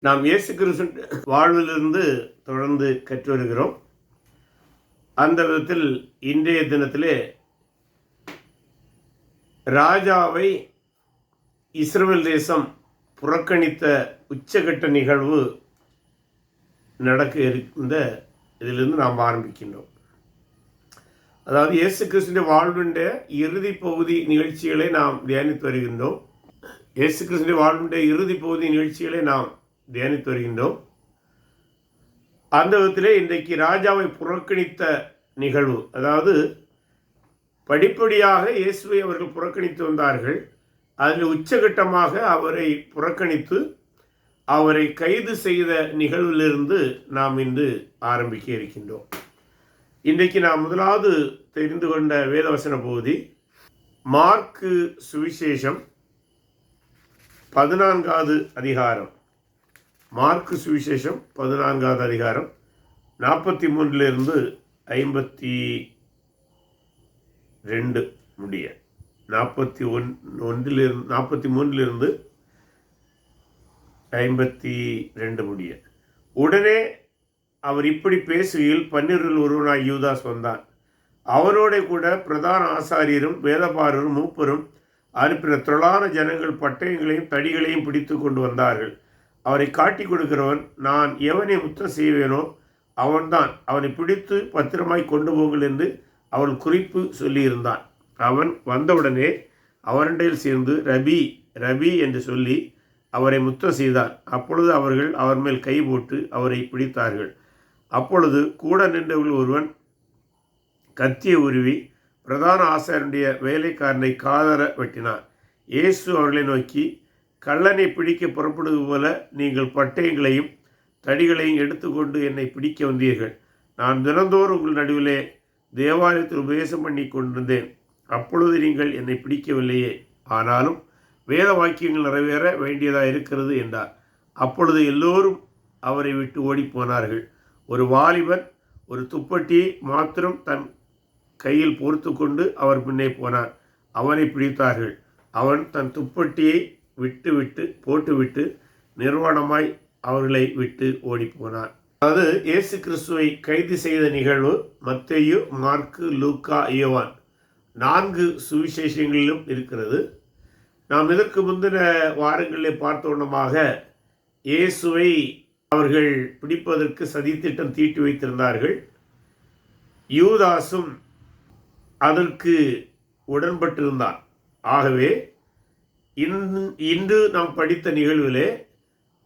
நாம் இயேசு கிறிஸ்து வாழ்விலிருந்து தொடர்ந்து கற்று வருகிறோம். அந்த விதத்தில் இன்றைய தினத்திலே ராஜாவை இஸ்ரவேல் தேசம் புறக்கணித்த உச்சகட்ட நிகழ்வு நடக்க இருந்த இதிலிருந்து நாம் ஆரம்பிக்கின்றோம். அதாவது இயேசு கிறிஸ்துவின் வாழ்வினுடைய இறுதி பகுதி நிகழ்ச்சிகளை நாம் தியானித்து வருகின்றோம். இயேசு கிறிஸ்துவின் வாழ்வினுடைய இறுதி பகுதி நிகழ்ச்சிகளை நாம் தியானித்து வருகின்றோம். அந்த விதத்திலே இன்றைக்கு ராஜாவை புறக்கணித்த நிகழ்வு, அதாவது படிப்படியாக இயேசுவை அவர்கள் புறக்கணித்து வந்தார்கள். அதில் உச்சகட்டமாக அவரை புறக்கணித்து அவரை கைது செய்த நிகழ்விலிருந்து நாம் இன்று ஆரம்பிக்க இருக்கின்றோம். இன்றைக்கு நாம் முதலாவது தெரிந்து கொண்ட வேதவசன பகுதி மார்க்கு சுவிசேஷம் 14வது அதிகாரம். மார்க்கு சுவிசேஷம் 14வது அதிகாரம் 43 52 முடிய 43 52 முடிய. உடனே அவர் இப்படி பேசுகையில் 12 ஒருவனாய் யூதாஸ் வந்தான். அவனோட கூட பிரதான ஆசாரியரும் வேதபாரரும் மூப்பரும் அனுப்பின திரளான ஜனங்கள் பட்டயங்களையும் தடிகளையும் பிடித்து கொண்டு வந்தார்கள். அவரை காட்டி கொடுக்கிறவன், நான் எவனை முத்தம் செய்வேனோ அவன்தான், அவனை பிடித்து பத்திரமாய் கொண்டு போங்கள் என்று அவள் குறிப்பு சொல்லியிருந்தான். அவன் வந்தவுடனே அவரண்டையில் சேர்ந்து ரபி ரபி என்று சொல்லி அவரை முத்தம் செய்தான். அப்பொழுது அவர்கள் அவர் மேல் கை போட்டு அவரை பிடித்தார்கள். அப்பொழுது கூட நின்றவர்கள் ஒருவன் கத்தியை உருவி பிரதான ஆசாரியனுடைய வேலைக்காரனை காதர வெட்டினார். இயேசு அவர்களை நோக்கி, கள்ளனை பிடிக்க புறப்படுவது போல நீங்கள் பட்டயங்களையும் தடிகளையும் எடுத்துக்கொண்டு என்னை பிடிக்க வந்தீர்கள். நான் தினந்தோறும் உங்கள் நடுவிலே தேவாலயத்தில் உபதேசம் பண்ணி கொண்டிருந்தேன். அப்பொழுது நீங்கள் என்னை பிடிக்கவில்லையே. ஆனாலும் வேத வாக்கியங்கள் நிறைவேற வேண்டியதாக இருக்கிறது என்றார். அப்பொழுது எல்லோரும் அவரை விட்டு ஓடிப்போனார்கள். ஒரு வாலிபன் ஒரு துப்பட்டியை மாத்திரம் தன் கையில் பொறுத்து கொண்டு அவர் பின்னே போனார். அவனை பிடித்தார்கள். அவன் தன் துப்பட்டியை போட்டுவிட்டு நிர்வாணமாய் அவர்களை விட்டு ஓடிப்போனார். அதாவது இயேசு கிறிஸ்துவை கைது செய்த நிகழ்வு மத்தேயு, மார்க்கு, லூக்கா, யோவான் 4 சுவிசேஷங்களிலும் இருக்கிறது. நாம் இதற்கு முந்தின வாரங்களிலே பார்த்தோன்னமாக இயேசுவை அவர்கள் பிடிப்பதற்கு சதித்திட்டம் தீட்டி வைத்திருந்தார்கள். யூதாசும் அதற்கு உடன்பட்டிருந்தான். ஆகவே இன்று நாம் படித்த நிகழ்விலே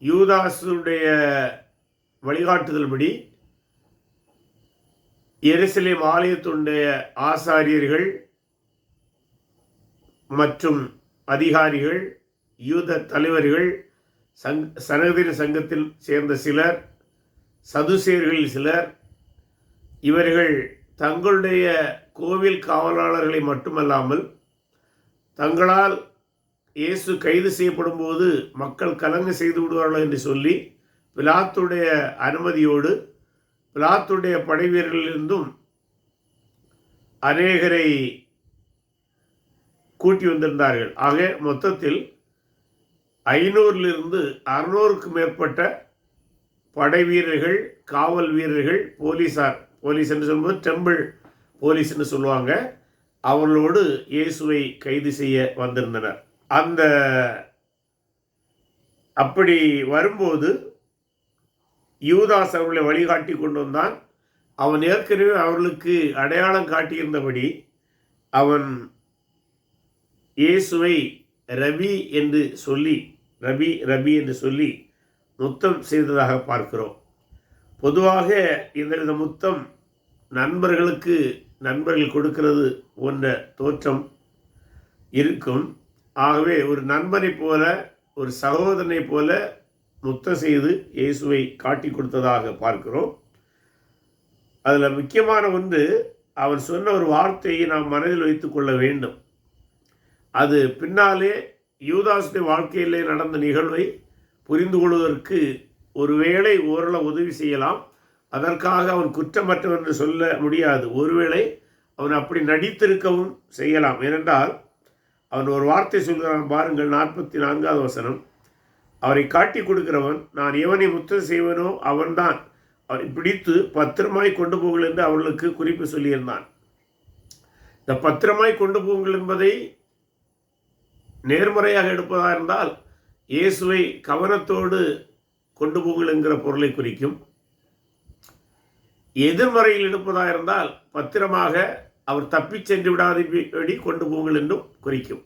யூதாசுடைய வழிகாட்டுதல்படி எருசலேம் ஆலயத்துடைய ஆசாரியர்கள் மற்றும் அதிகாரிகள், யூத தலைவர்கள், சனகதிர சங்கத்தில் சேர்ந்த சிலர், சதுசேயர்களில் சிலர், இவர்கள் தங்களுடைய கோவில் காவலாளர்களை மட்டுமல்லாமல் தங்களால் இயேசு கைது செய்யப்படும் போது மக்கள் கலங்க செய்து விடுவார்கள் என்று சொல்லி பிலாத்துடைய அனுமதியோடு பிலாத்துடைய படை வீரர்களிலிருந்தும் அநேகரை கூட்டி வந்திருந்தார்கள். ஆக மொத்தத்தில் 500 600க்கு மேற்பட்ட படை வீரர்கள், காவல் வீரர்கள், போலீஸ் என்று சொல்லும்போது டெம்பிள் போலீஸ் என்று சொல்லுவாங்க, அவர்களோடு இயேசுவை கைது செய்ய வந்திருந்தனர். அப்படி வரும்போது யூதாஸ் அவர்களை வழிகாட்டி கொண்டு வந்தான். அவன் ஏற்கனவே அவர்களுக்கு அடையாளம் காட்டியிருந்தபடி அவன் இயேசுவை ரபி என்று சொல்லி முத்தம் செய்ததாக பார்க்கிறோம். பொதுவாக இந்த முத்தம் நண்பர்கள் கொடுக்கிறது போன்ற தோற்றம் இருக்கும். ஆகவே ஒரு நண்பனை போல, ஒரு சகோதரனை போல முத்தம் செய்து இயேசுவை காட்டி கொடுத்ததாக பார்க்கிறோம். அதில் முக்கியமான ஒன்று, அவன் சொன்ன ஒரு வார்த்தையை நாம் மனதில் வைத்து கொள்ள வேண்டும். அது பின்னாலே யூதாசுடைய வாழ்க்கையிலே நடந்த நிகழ்வை புரிந்து கொள்வதற்கு ஒருவேளை ஓரளவு உதவி செய்யலாம். அதற்காக அவன் குற்றமற்றவன் என்று சொல்ல முடியாது. ஒருவேளை அவன் அப்படி நடித்திருக்கவும் செய்யலாம். ஏனென்றால் அவன் ஒரு வார்த்தை சொல்கிறான் பாருங்கள், 44வது வசனம். அவரை காட்டி கொடுக்கிறவன், நான் எவனை முத்தம் செய்வனோ அவன்தான் அவரை பிடித்து பத்திரமாய் கொண்டு போங்கள் என்று அவர்களுக்கு குறிப்பு சொல்லியிருந்தான். இந்த பத்திரமாய் கொண்டு போங்கள் என்பதை நேர்மறையாக எடுப்பதாக இருந்தால் இயேசுவை கவனத்தோடு கொண்டு போங்கள் என்கிற பொருளை குறிக்கும். எதிர்மறையில் எடுப்பதாக இருந்தால் பத்திரமாக அவர் தப்பிச் சென்று விடாதபடி கொண்டு போங்கள் என்றும் குறிக்கும்.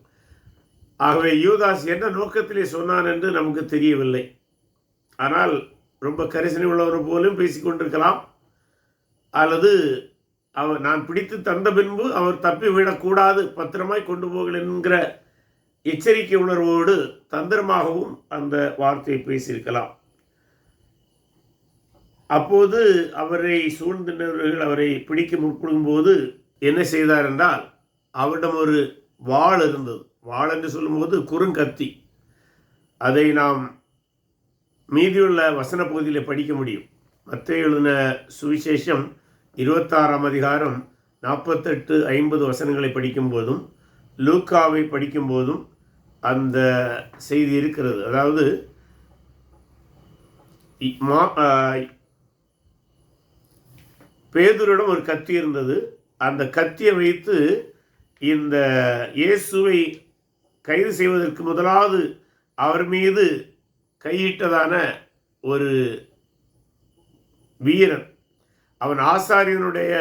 ஆகவே யூதாஸ் என்ன நோக்கத்திலே சொன்னான் என்று நமக்கு தெரியவில்லை. ஆனால் ரொம்ப கரிசனை உள்ளவர் போலும் பேசிக்கொண்டிருக்கலாம். அல்லது நான் பிடித்து தந்த பின்பு அவர் தப்பி விடக்கூடாது, பத்திரமாய் கொண்டு போங்கள் என்கிற எச்சரிக்கை உணர்வோடு தந்திரமாகவும் அந்த வார்த்தையை பேசியிருக்கலாம். அப்போது அவரை சூழ்ந்திருந்தவர்கள் அவரை பிடிக்க முற்படும்போது என்ன செய்தார் என்றால், அவரிடம் ஒரு வாள் இருந்தது. வாள் என்று சொல்லும்போது குறுங்கத்தி. அதை நாம் மீதியுள்ள வசன பகுதியில் படிக்க முடியும். மத்தேயு எழுதின சுவிசேஷம் 26ஆம் அதிகாரம் 48-50 வசனங்களை படிக்கும்போதும் லூக்காவை படிக்கும்போதும் அந்த செய்தி இருக்கிறது. அதாவது பேதுருவிடம் ஒரு கத்தி இருந்தது. அந்த கத்தியை வைத்து இந்த இயேசுவை கைது செய்வதற்கு முதலாவது அவர் மீது கையிட்டதான ஒரு வீரன், அவன் ஆசாரியனுடைய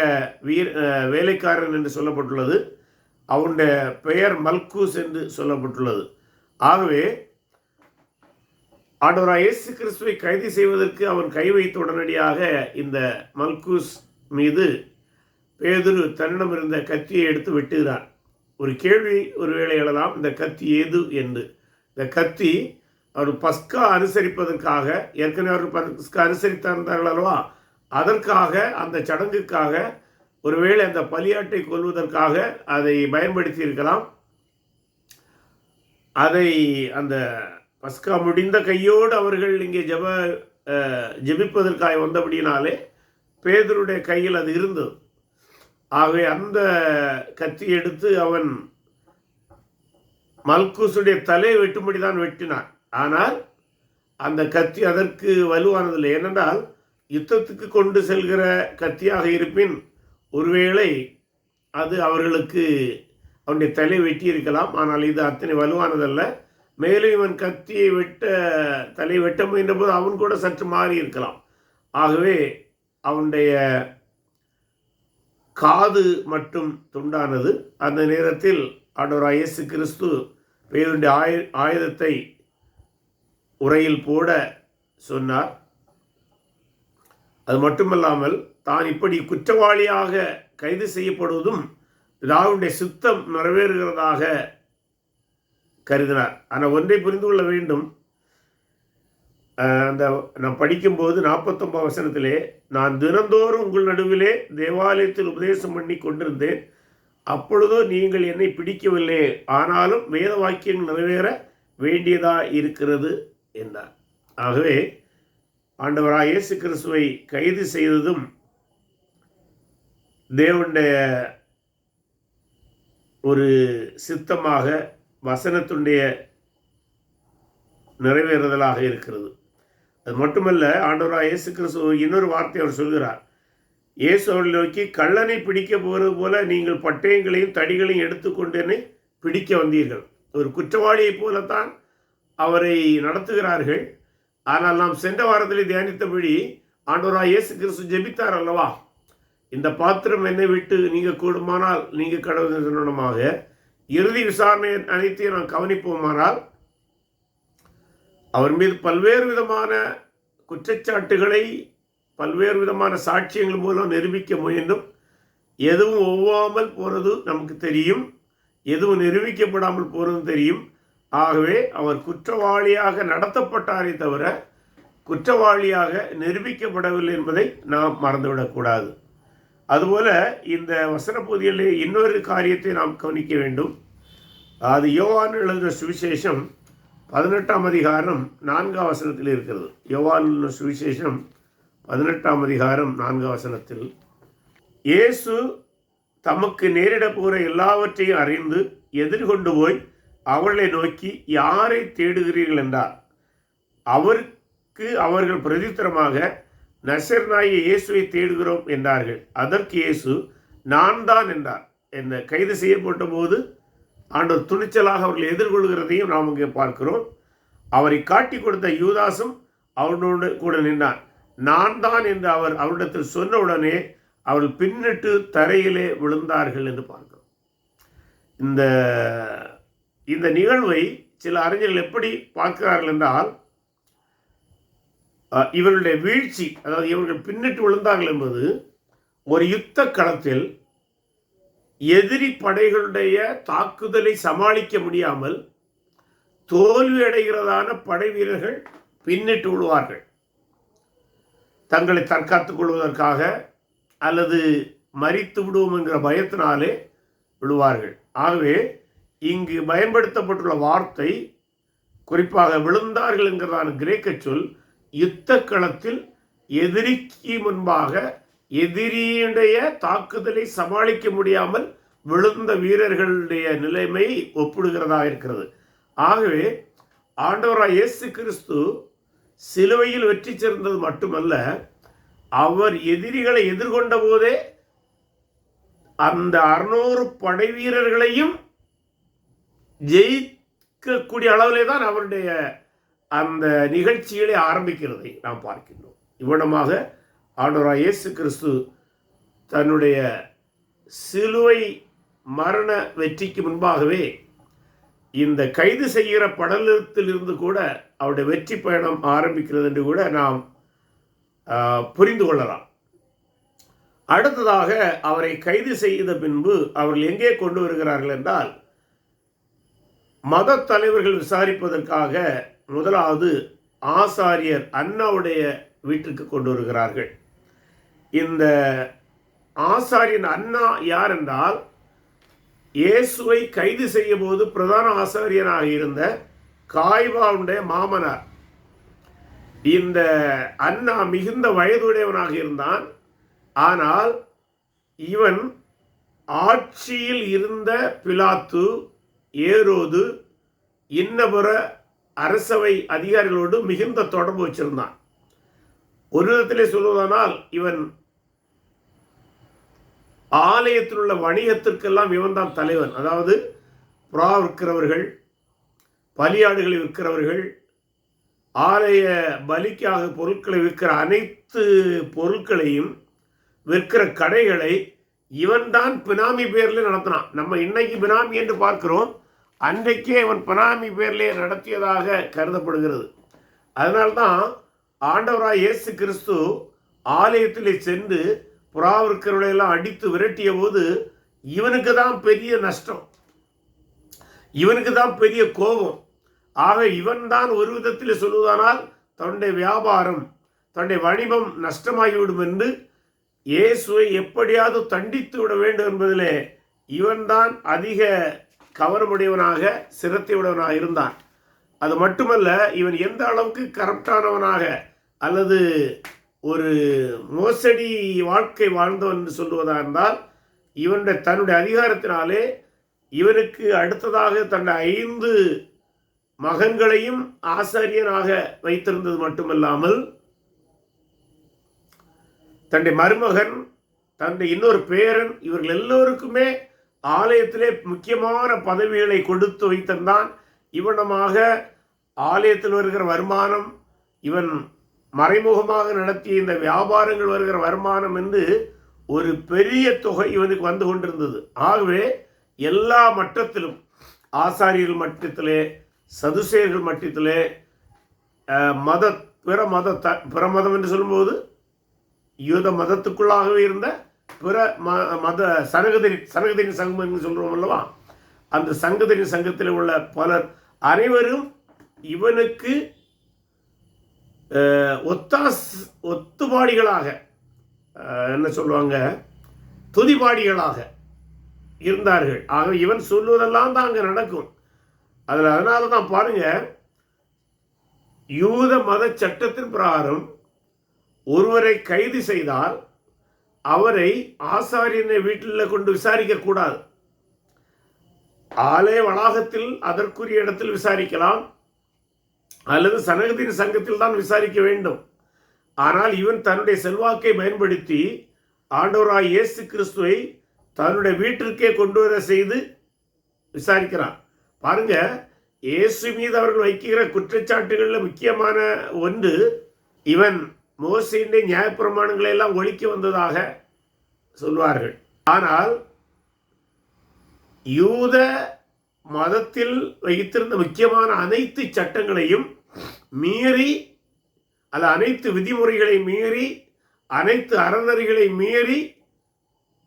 வேலைக்காரன் என்று சொல்லப்பட்டுள்ளது. அவனுடைய பெயர் மல்கூஸ் என்று சொல்லப்பட்டுள்ளது. ஆகவே ஆண்டவராகிய இயேசு கிறிஸ்துவை கைது செய்வதற்கு அவன் கை வைத்த உடனடியாக இந்த மல்கூஸ் மீது பேதுரு தன்னிடம் இருந்த கத்தியை எடுத்து வெட்டுகிறான். ஒரு கேள்வி ஒருவேளை எழலாம், இந்த கத்தி ஏது என்று. இந்த கத்தி அவர் பஸ்கா அனுசரிப்பதற்காக, ஏற்கனவே அவர் பஸ்கா அனுசரித்தார்கள் அல்லவா, அதற்காக, அந்த சடங்குக்காக, ஒருவேளை அந்த பலியாட்டை கொல்வதற்காக அதை பயன்படுத்தி இருக்கலாம். அதை அந்த பஸ்கா முடிந்த கையோடு அவர்கள் இங்கே ஜெபிப்பதற்காக வந்தபடினாலே பேதுருடைய கையில் அது இருந்தது. ஆகவே அந்த கத்தி எடுத்து அவன் மல்கூசுடைய தலையை வெட்டும்படி தான் வெட்டினான். ஆனால் அந்த கத்தி அதற்கு வலுவானதில்லை. ஏனென்றால் யுத்தத்துக்கு கொண்டு செல்கிற கத்தியாக இருப்பின் ஒருவேளை அது அவர்களுக்கு அவனுடைய தலை வெட்டி இருக்கலாம். ஆனால் இது அத்தனை வலுவானதல்ல. மேலும் இவன் கத்தியை தலை வெட்ட முயன்ற போது அவன் கூட சற்று மாறி இருக்கலாம். ஆகவே அவனுடைய காது மட்டும் துண்டானது. அந்த நேரத்தில் ஆண்டவராகிய இயேசு கிறிஸ்து பேதுருடைய ஆயுதத்தை உரையில் போட சொன்னார். அது மட்டுமல்லாமல் தான் இப்படி குற்றவாளியாக கைது செய்யப்படுவதும் பிதாவுடைய சித்தம் நிறைவேறுகிறதாக கருதினார். ஆனால் ஒன்றை புரிந்து கொள்ள வேண்டும். நான் படிக்கும்போது 49 வசனத்திலே, நான் தினந்தோறும் உங்கள் நடுவிலே தேவாலயத்தில் உபதேசம் பண்ணி கொண்டிருந்தேன், அப்பொழுதோ நீங்கள் என்னை பிடிக்கவில்லை, ஆனாலும் வேத வாக்கியங்கள் நிறைவேற வேண்டியதா இருக்கிறது என்றார். ஆகவே ஆண்டவராகிய இயேசு கிறிஸ்துவை கைது செய்ததும் தேவனுடைய ஒரு சித்தமாக, வசனத்துடைய நிறைவேறுதலாக இருக்கிறது. அது மட்டுமல்ல, ஆண்டவராகிய இயேசு கிறிஸ்து இன்னொரு வார்த்தை அவர் சொல்கிறார். இயேசு அவர்களை நோக்கி, கள்ளனை பிடிக்க போகிறது போல நீங்கள் பட்டயங்களையும் தடிகளையும் எடுத்துக்கொண்டு என்னை பிடிக்க வந்தீர்கள். ஒரு குற்றவாளியைப் போலத்தான் அவரை நடத்துகிறார்கள். ஆனால் நாம் சென்ற வாரத்தில் தியானித்தபடி ஆண்டவராகிய இயேசு கிறிஸ்து ஜெபித்தார் அல்லவா, இந்த பாத்திரம் என்னை விட்டு நீங்க கூடுமானால் நீங்க கடவுள் சொன்னமாக, இறுதி விசாரணை அனைத்தையும் நாம் கவனிப்போமானால் அவர் மீது பல்வேறு விதமான குற்றச்சாட்டுகளை பல்வேறு விதமான சாட்சியங்கள் மூலம் நிரூபிக்க முயன்றும் எதுவும் ஒவ்வாமல் போகிறது நமக்கு தெரியும், எதுவும் நிரூபிக்கப்படாமல் போகிறதும் தெரியும். ஆகவே அவர் குற்றவாளியாக நடத்தப்பட்டாரே தவிர குற்றவாளியாக நிரூபிக்கப்படவில்லை என்பதை நாம் மறந்துவிடக்கூடாது. அதுபோல இந்த வசன பகுதிகளில் இன்னொரு காரியத்தை நாம் கவனிக்க வேண்டும். அது யோவான் எழுதின சுவிசேஷம் 18ஆம் அதிகாரம் 4ஆம் வசனத்தில் இருக்கிறது. யோவான் சுவிசேஷம் 18ஆம் அதிகாரம் 4ஆம் வசனத்தில், இயேசு தமக்கு நேரிட போகிற எல்லாவற்றையும் அறிந்து எதிர்கொண்டு போய் அவர்களை நோக்கி, யாரை தேடுகிறீர்கள் என்றார். அவருக்கு அவர்கள் பிரதித்திரமாக, நசரேயனாகிய இயேசுவை தேடுகிறோம் என்றார்கள். அதற்கு இயேசு, நான் தான் என்றார். என்ன கைது செய்யப்பட்ட போது ஆண்டவர் துணிச்சலாக அவர்கள் எதிர்கொள்கிறதையும் நாம் இங்கே பார்க்கிறோம். அவரை காட்டி கொடுத்த யூதாசும் அவனோடு கூட நின்றான். நான் தான் என்று அவர் அவரிடத்தில் சொன்ன உடனே அவர்கள் பின்னிட்டு தரையிலே விழுந்தார்கள் என்று பார்க்கிறோம். இந்த நிகழ்வை சில அறிஞர்கள் எப்படி பார்க்கிறார்கள் என்றால், இவர்களுடைய வீழ்ச்சி, அதாவது இவர்கள் பின்னிட்டு விழுந்தார்கள் என்பது ஒரு யுத்த களத்தில் எதிரி படைகளுடைய தாக்குதலை சமாளிக்க முடியாமல் தோல்வி அடைகிறதான படை வீரர்கள் பின்னிட்டு விழுவார்கள். தங்களை தற்காத்துக் கொள்வதற்காக அல்லது மரித்து விடுவோம் என்கிற பயத்தினாலே விழுவார்கள். ஆகவே இங்கு பயன்படுத்தப்பட்டுள்ள வார்த்தை, குறிப்பாக விழுந்தார்கள் என்கிறதான கிரேக்க சொல், யுத்த களத்தில் எதிரிக்கு முன்பாக எதிரியுடைய தாக்குதலை சமாளிக்க முடியாமல் விழுந்த வீரர்களுடைய நிலைமை ஒப்பிடுகிறதாக இருக்கிறது. ஆகவே ஆண்டவராய் இயேசு கிறிஸ்து சிலுவையில் வெற்றி சேர்ந்தது மட்டுமல்ல, அவர் எதிரிகளை எதிர்கொண்ட போதே அந்த 600 படை வீரர்களையும் ஜெயிக்கக்கூடிய அளவிலே தான் அவருடைய அந்த நிகழ்ச்சிகளை ஆரம்பிக்கிறதை நாம் பார்க்கின்றோம். இவ்விடமாக ஆண்டவராய் இயேசு கிறிஸ்து தன்னுடைய சிலுவை மரண வெற்றிக்கு முன்பாகவே இந்த கைது செய்கிற படலத்தில் இருந்து கூட அவருடைய வெற்றி பயணம் ஆரம்பிக்கிறது என்று கூட நாம் புரிந்து கொள்ளலாம். அடுத்ததாக அவரை கைது செய்த பின்பு அவர்கள் எங்கே கொண்டு வருகிறார்கள் என்றால், மத தலைவர்கள் விசாரிப்பதற்காக முதலாவது ஆசாரியர் அன்னாவுடைய வீட்டுக்கு கொண்டு வருகிறார்கள். இந்த ஆசாரியன் அன்னா யார் என்றால், இயேசுவை கைது செய்ய போது பிரதான ஆசாரியனாக இருந்த காய்பாவுடைய மாமனார். இந்த அன்னா மிகுந்த வயதுடையவனாக இருந்தான். ஆனால் இவன் ஆட்சியில் இருந்த பிலாத்து, ஏரோது, இன்னபிற அரசவை அதிகாரிகளோடு மிகுந்த தொடர்பு வச்சிருந்தான். ஒரு விதத்திலே சொல்வதானால், இவன் ஆலயத்தில் உள்ள வணிகத்திற்கெல்லாம் இவன் தான் தலைவன். அதாவது புறா விற்கிறவர்கள், பலியாடுகளை விற்கிறவர்கள், ஆலய பலிக்காக பொருட்களை விற்கிற அனைத்து பொருட்களையும் விற்கிற கடைகளை இவன் தான் பினாமி பேரில் நடத்தினான். நம்ம இன்னைக்கு பினாமி என்று பார்க்கிறோம், அன்றைக்கே அவன் பினாமி பேரிலே நடத்தியதாக கருதப்படுகிறது. அதனால்தான் ஆண்டவராய் இயேசு கிறிஸ்து ஆலயத்திலே சென்று புறாவிற்கிறவர்களெல்லாம் அடித்து விரட்டிய போது இவனுக்கு தான் பெரிய நஷ்டம், இவனுக்கு தான் பெரிய கோபம். ஆக இவன் தான் ஒரு விதத்தில் சொல்வதானால் தன்னுடைய வியாபாரம், தன்னுடைய வணிகம் நஷ்டமாகிவிடும் என்று இயேசுவை எப்படியாவது தண்டித்து விட வேண்டும் என்பதிலே இவன்தான் அதிக கவனமுடையவனாக, சிரத்தையுடையவனாக இருந்தான். அது மட்டுமல்ல, இவன் எந்த அளவுக்கு கரப்டானவனாக அல்லது ஒரு மோசடி வாழ்க்கை வாழ்ந்தவன் என்று சொல்லுவதாக இருந்தால், இவனுடைய தன்னுடைய அதிகாரத்தினாலே இவனுக்கு அடுத்ததாக தன்னுடைய 5 மகன்களையும் ஆசாரியனாக வைத்திருந்தது மட்டுமல்லாமல், தன்னுடைய மருமகன், தன்னுடைய இன்னொரு பேரன், இவர்கள் எல்லோருக்குமே ஆலயத்திலே முக்கியமான பதவிகளை கொடுத்து வைத்திருந்தான். இவனமாக ஆலயத்தில் வருகிற வருமானம், இவன் மறைமுகமாக நடத்திய இந்த வியாபாரங்கள் வருகிற வருமானம் என்று ஒரு பெரிய தொகை இவனுக்கு வந்து கொண்டிருந்தது. ஆகவே எல்லா மட்டத்திலும், ஆசாரியர்கள் மட்டத்திலே, சதுசேயர்கள் மட்டத்திலே, பிற மதம் என்று சொல்லும்போது யூத மதத்துக்குள்ளாகவே இருந்த பிற மத சனகதரின் சங்கம் என்று சொல்கிறோம் அல்லவா, அந்த சங்கதரின் சங்கத்தில் உள்ள பலர் அனைவரும் இவனுக்கு ஒத்துபாடிகளாக, என்ன சொல்லுவாங்க, துதிபாடிகளாக இருந்தார்கள். ஆக இவன் சொல்லுவதெல்லாம் தான் அங்கே நடக்கும். அதனால தான் பாருங்க, யூத மத சட்டத்தின் பிரகாரம் ஒருவரை கைது செய்தால் அவரை ஆசாரியனை வீட்டில் கொண்டு விசாரிக்க கூடாது. ஆலய வளாகத்தில் அதற்குரிய இடத்தில் விசாரிக்கலாம், அல்லது சனகதின் சங்கத்தில் தான் விசாரிக்க வேண்டும். ஆனால் இவன் தன்னுடைய செல்வாக்கை பயன்படுத்தி ஆண்டவராய் இயேசு கிறிஸ்துவை தன்னுடைய வீட்டிற்கே கொண்டு வர செய்து விசாரிக்கிறான். பாருங்க, இயேசு மீது அவர்கள் வைக்கிற குற்றச்சாட்டுகளில் முக்கியமான ஒன்று, இவன் மோசேயின் நியாயப்பிரமாணங்களை எல்லாம் ஒழிக்க வந்ததாக சொல்வார்கள். ஆனால் யூத மதத்தில் வைத்திருந்த முக்கியமான அனைத்து சட்டங்களையும் மீறி, அல்ல அனைத்து விதிமுறைகளை மீறி, அனைத்து அறநெறிகளை மீறி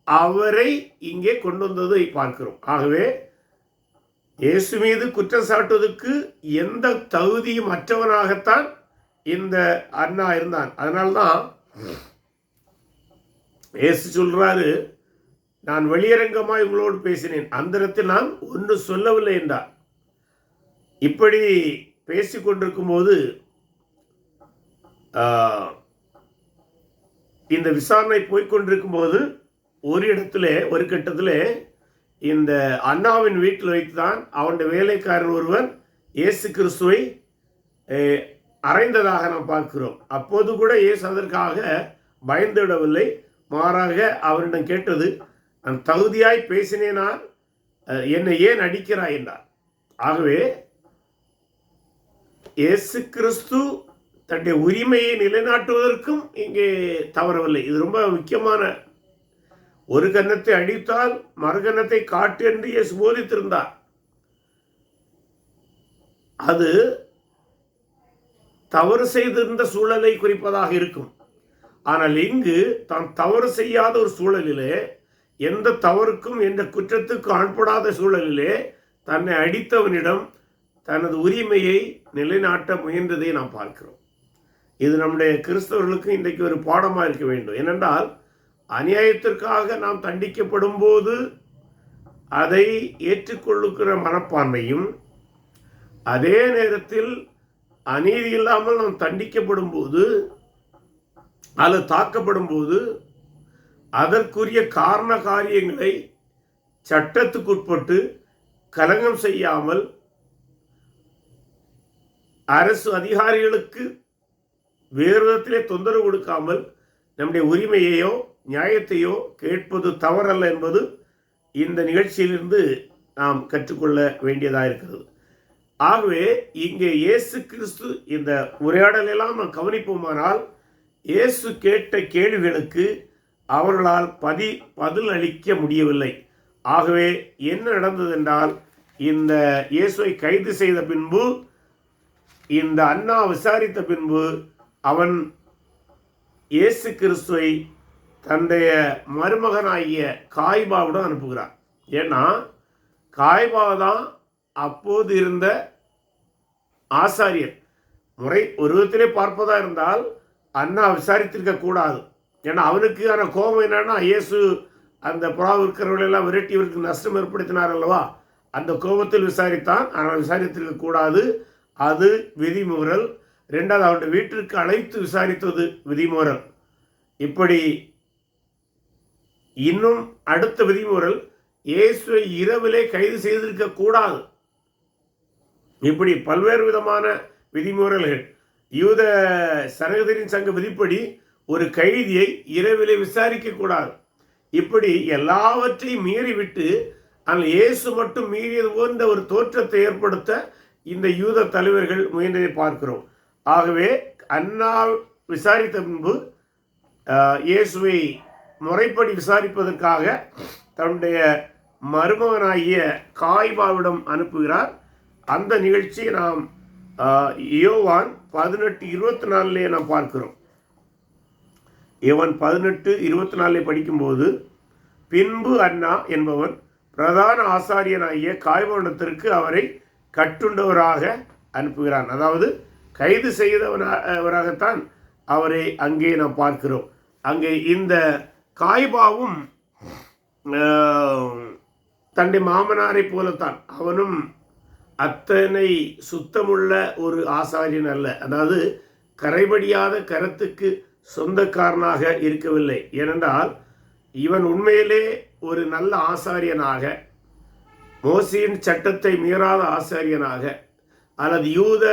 அவரை இங்கே கொண்டு வந்ததை பார்க்கிறோம். ஆகவே இயேசு மீது குற்றம் சாட்டுவதற்கு எந்த தகுதியும் அற்றவனாகத்தான் இந்த அண்ணா இருந்தான். அதனால்தான் இயேசு சொல்றாரு, நான் வெளியரங்கமாய் உங்களோடு பேசினேன், அந்தரத்தில் நான் ஒன்று சொல்லவில்லை என்றார். இப்படி பேசிக்கொண்டிருக்கும் போது இந்த விசாரணை போய்கொண்டிருக்கும் போது ஒரு இடத்துல, ஒரு கட்டத்தில் இந்த அண்ணாவின் வீட்டில் வைத்துதான் அவனுடைய வேலைக்காரன் ஒருவன் இயேசு கிறிஸ்துவை அறைந்ததாக நாம் பார்க்கிறோம். அப்போது கூட இயேசு அதற்காக பயந்துவிடவில்லை. மாறாக அவரிடம் கேட்டது, நான் தகுதியாய் பேசினேனா, என்னை ஏன் அடிக்கிறாய் என்றார். ஆகவே இயேசு கிறிஸ்து தன்னுடைய உரிமையை நிலைநாட்டுவதற்கும் இங்கே தவறவில்லை. இது ரொம்ப முக்கியமான, ஒரு கன்னத்தை அடித்தால் மறுகன்னத்தை காட்டு என்று இயேசு போதித்திருந்தார். அது தவறு செய்திருந்த சூழலை குறிப்பதாக இருக்கும். ஆனால் இங்கு தான் தவறு செய்யாத ஒரு சூழலிலே, எந்த தவறுக்கும் எந்த குற்றத்துக்கும் ஆட்படாத சூழலிலே தன்னை அடித்தவனிடம் தனது உரிமையை நிலைநாட்ட முயன்றதை நாம் பார்க்கிறோம். இது நம்முடைய கிறிஸ்தவர்களுக்கு இன்றைக்கு ஒரு பாடமாக இருக்க வேண்டும். ஏனென்றால் அநியாயத்திற்காக நாம் தண்டிக்கப்படும் போது அதை ஏற்றுக்கொள்ளுகிற மனப்பான்மையும், அதே நேரத்தில் அநீதி இல்லாமல் நாம் தண்டிக்கப்படும் போது அல்லது தாக்கப்படும் போது அதற்குரிய காரண காரியங்களை சட்டத்துக்குட்பட்டு கலங்கம் செய்யாமல் அரசு அதிகாரிகளுக்கு வேறு விதத்திலே தொந்தரவு கொடுக்காமல் நம்முடைய உரிமையையோ நியாயத்தையோ கேட்பது தவறல்ல என்பது இந்த நிகழ்ச்சியிலிருந்து நாம் கற்றுக்கொள்ள வேண்டியதாக இருக்கிறது. ஆகவே இங்கே இயேசு கிறிஸ்து இந்த உரையாடலெல்லாம் நாம் கவனிப்போமானால், இயேசு கேட்ட கேள்விகளுக்கு அவர்களால் பதில் அளிக்க முடியவில்லை. ஆகவே என்ன நடந்தது என்றால், இந்த இயேசுவை கைது செய்த பின்பு, இந்த அண்ணா விசாரித்த பின்பு, அவன் இயேசு கிறிஸ்துவை தன்னுடைய மருமகனாகிய காய்பாவுடன் அனுப்புகிறார். ஏன்னா காய்பா தான் அப்போது இருந்த ஆசாரியர். முறை ஒரு விதத்திலே பார்ப்பதா இருந்தால் அண்ணா விசாரித்திருக்க கூடாது. ஏன்னா அவனுக்கான கோபம் என்னன்னா, இயேசு அந்த புறாவு இருக்கிறவர்களெல்லாம் விரட்டி இவருக்கு நஷ்டம் ஏற்படுத்தினார் அல்லவா, அந்த கோபத்தில் விசாரித்தான். ஆனால் விசாரித்திருக்க கூடாது, அது விதிமுறல். ரெண்டாவது, அவனுடைய வீட்டிற்கு அழைத்து விசாரித்தது விதிமுறல். இப்படி இன்னும் அடுத்த விதிமுறல், இயேசுவை இரவிலே கைது செய்திருக்க கூடாது. இப்படி பல்வேறு விதமான விதிமுறைகள். யூத சனகதிரின் சங்க விதிப்படி ஒரு கைதியை இரவிலே விசாரிக்க கூடாது. இப்படி எல்லாவற்றையும் மீறிவிட்டு ஆனால் இயேசு மட்டும் மீறியது போன்ற ஒரு தோற்றத்தை ஏற்படுத்த இந்த யூத தலைவர்கள் முயன்றதை பார்க்கிறோம். ஆகவே அண்ணா விசாரித்த பின்பு இயேசுவை முறைப்படி விசாரிப்பதற்காக தன்னுடைய மருமகனாகிய காய்பாவிடம் அனுப்புகிறார். அந்த நிகழ்ச்சியை நாம் யோவான் 18:24 நாம் பார்க்கிறோம். யோவான் 18:24 படிக்கும்போது, பின்பு அண்ணா என்பவன் பிரதான ஆசாரியனாகிய காய்பாவிடத்திற்கு அவரை கட்டுண்டவராக அனுப்புகிறான். அதாவது கைது செய்தவராகத்தான் அவரை அங்கே நாம் பார்க்கிறோம். அங்கே இந்த காய்பாவும் தன்னுடைய மாமனாரை போலத்தான், அவனும் அத்தனை சுத்தமுள்ள ஒரு ஆசாரியன் அல்ல. அதாவது கரைபடியாத கரத்துக்கு சொந்தக்காரனாக இருக்கவில்லை. ஏனென்றால் இவன் உண்மையிலே ஒரு நல்ல ஆசாரியனாக, மோசேயின் சட்டத்தை மீறாத ஆசாரியனாக, அல்லது யூத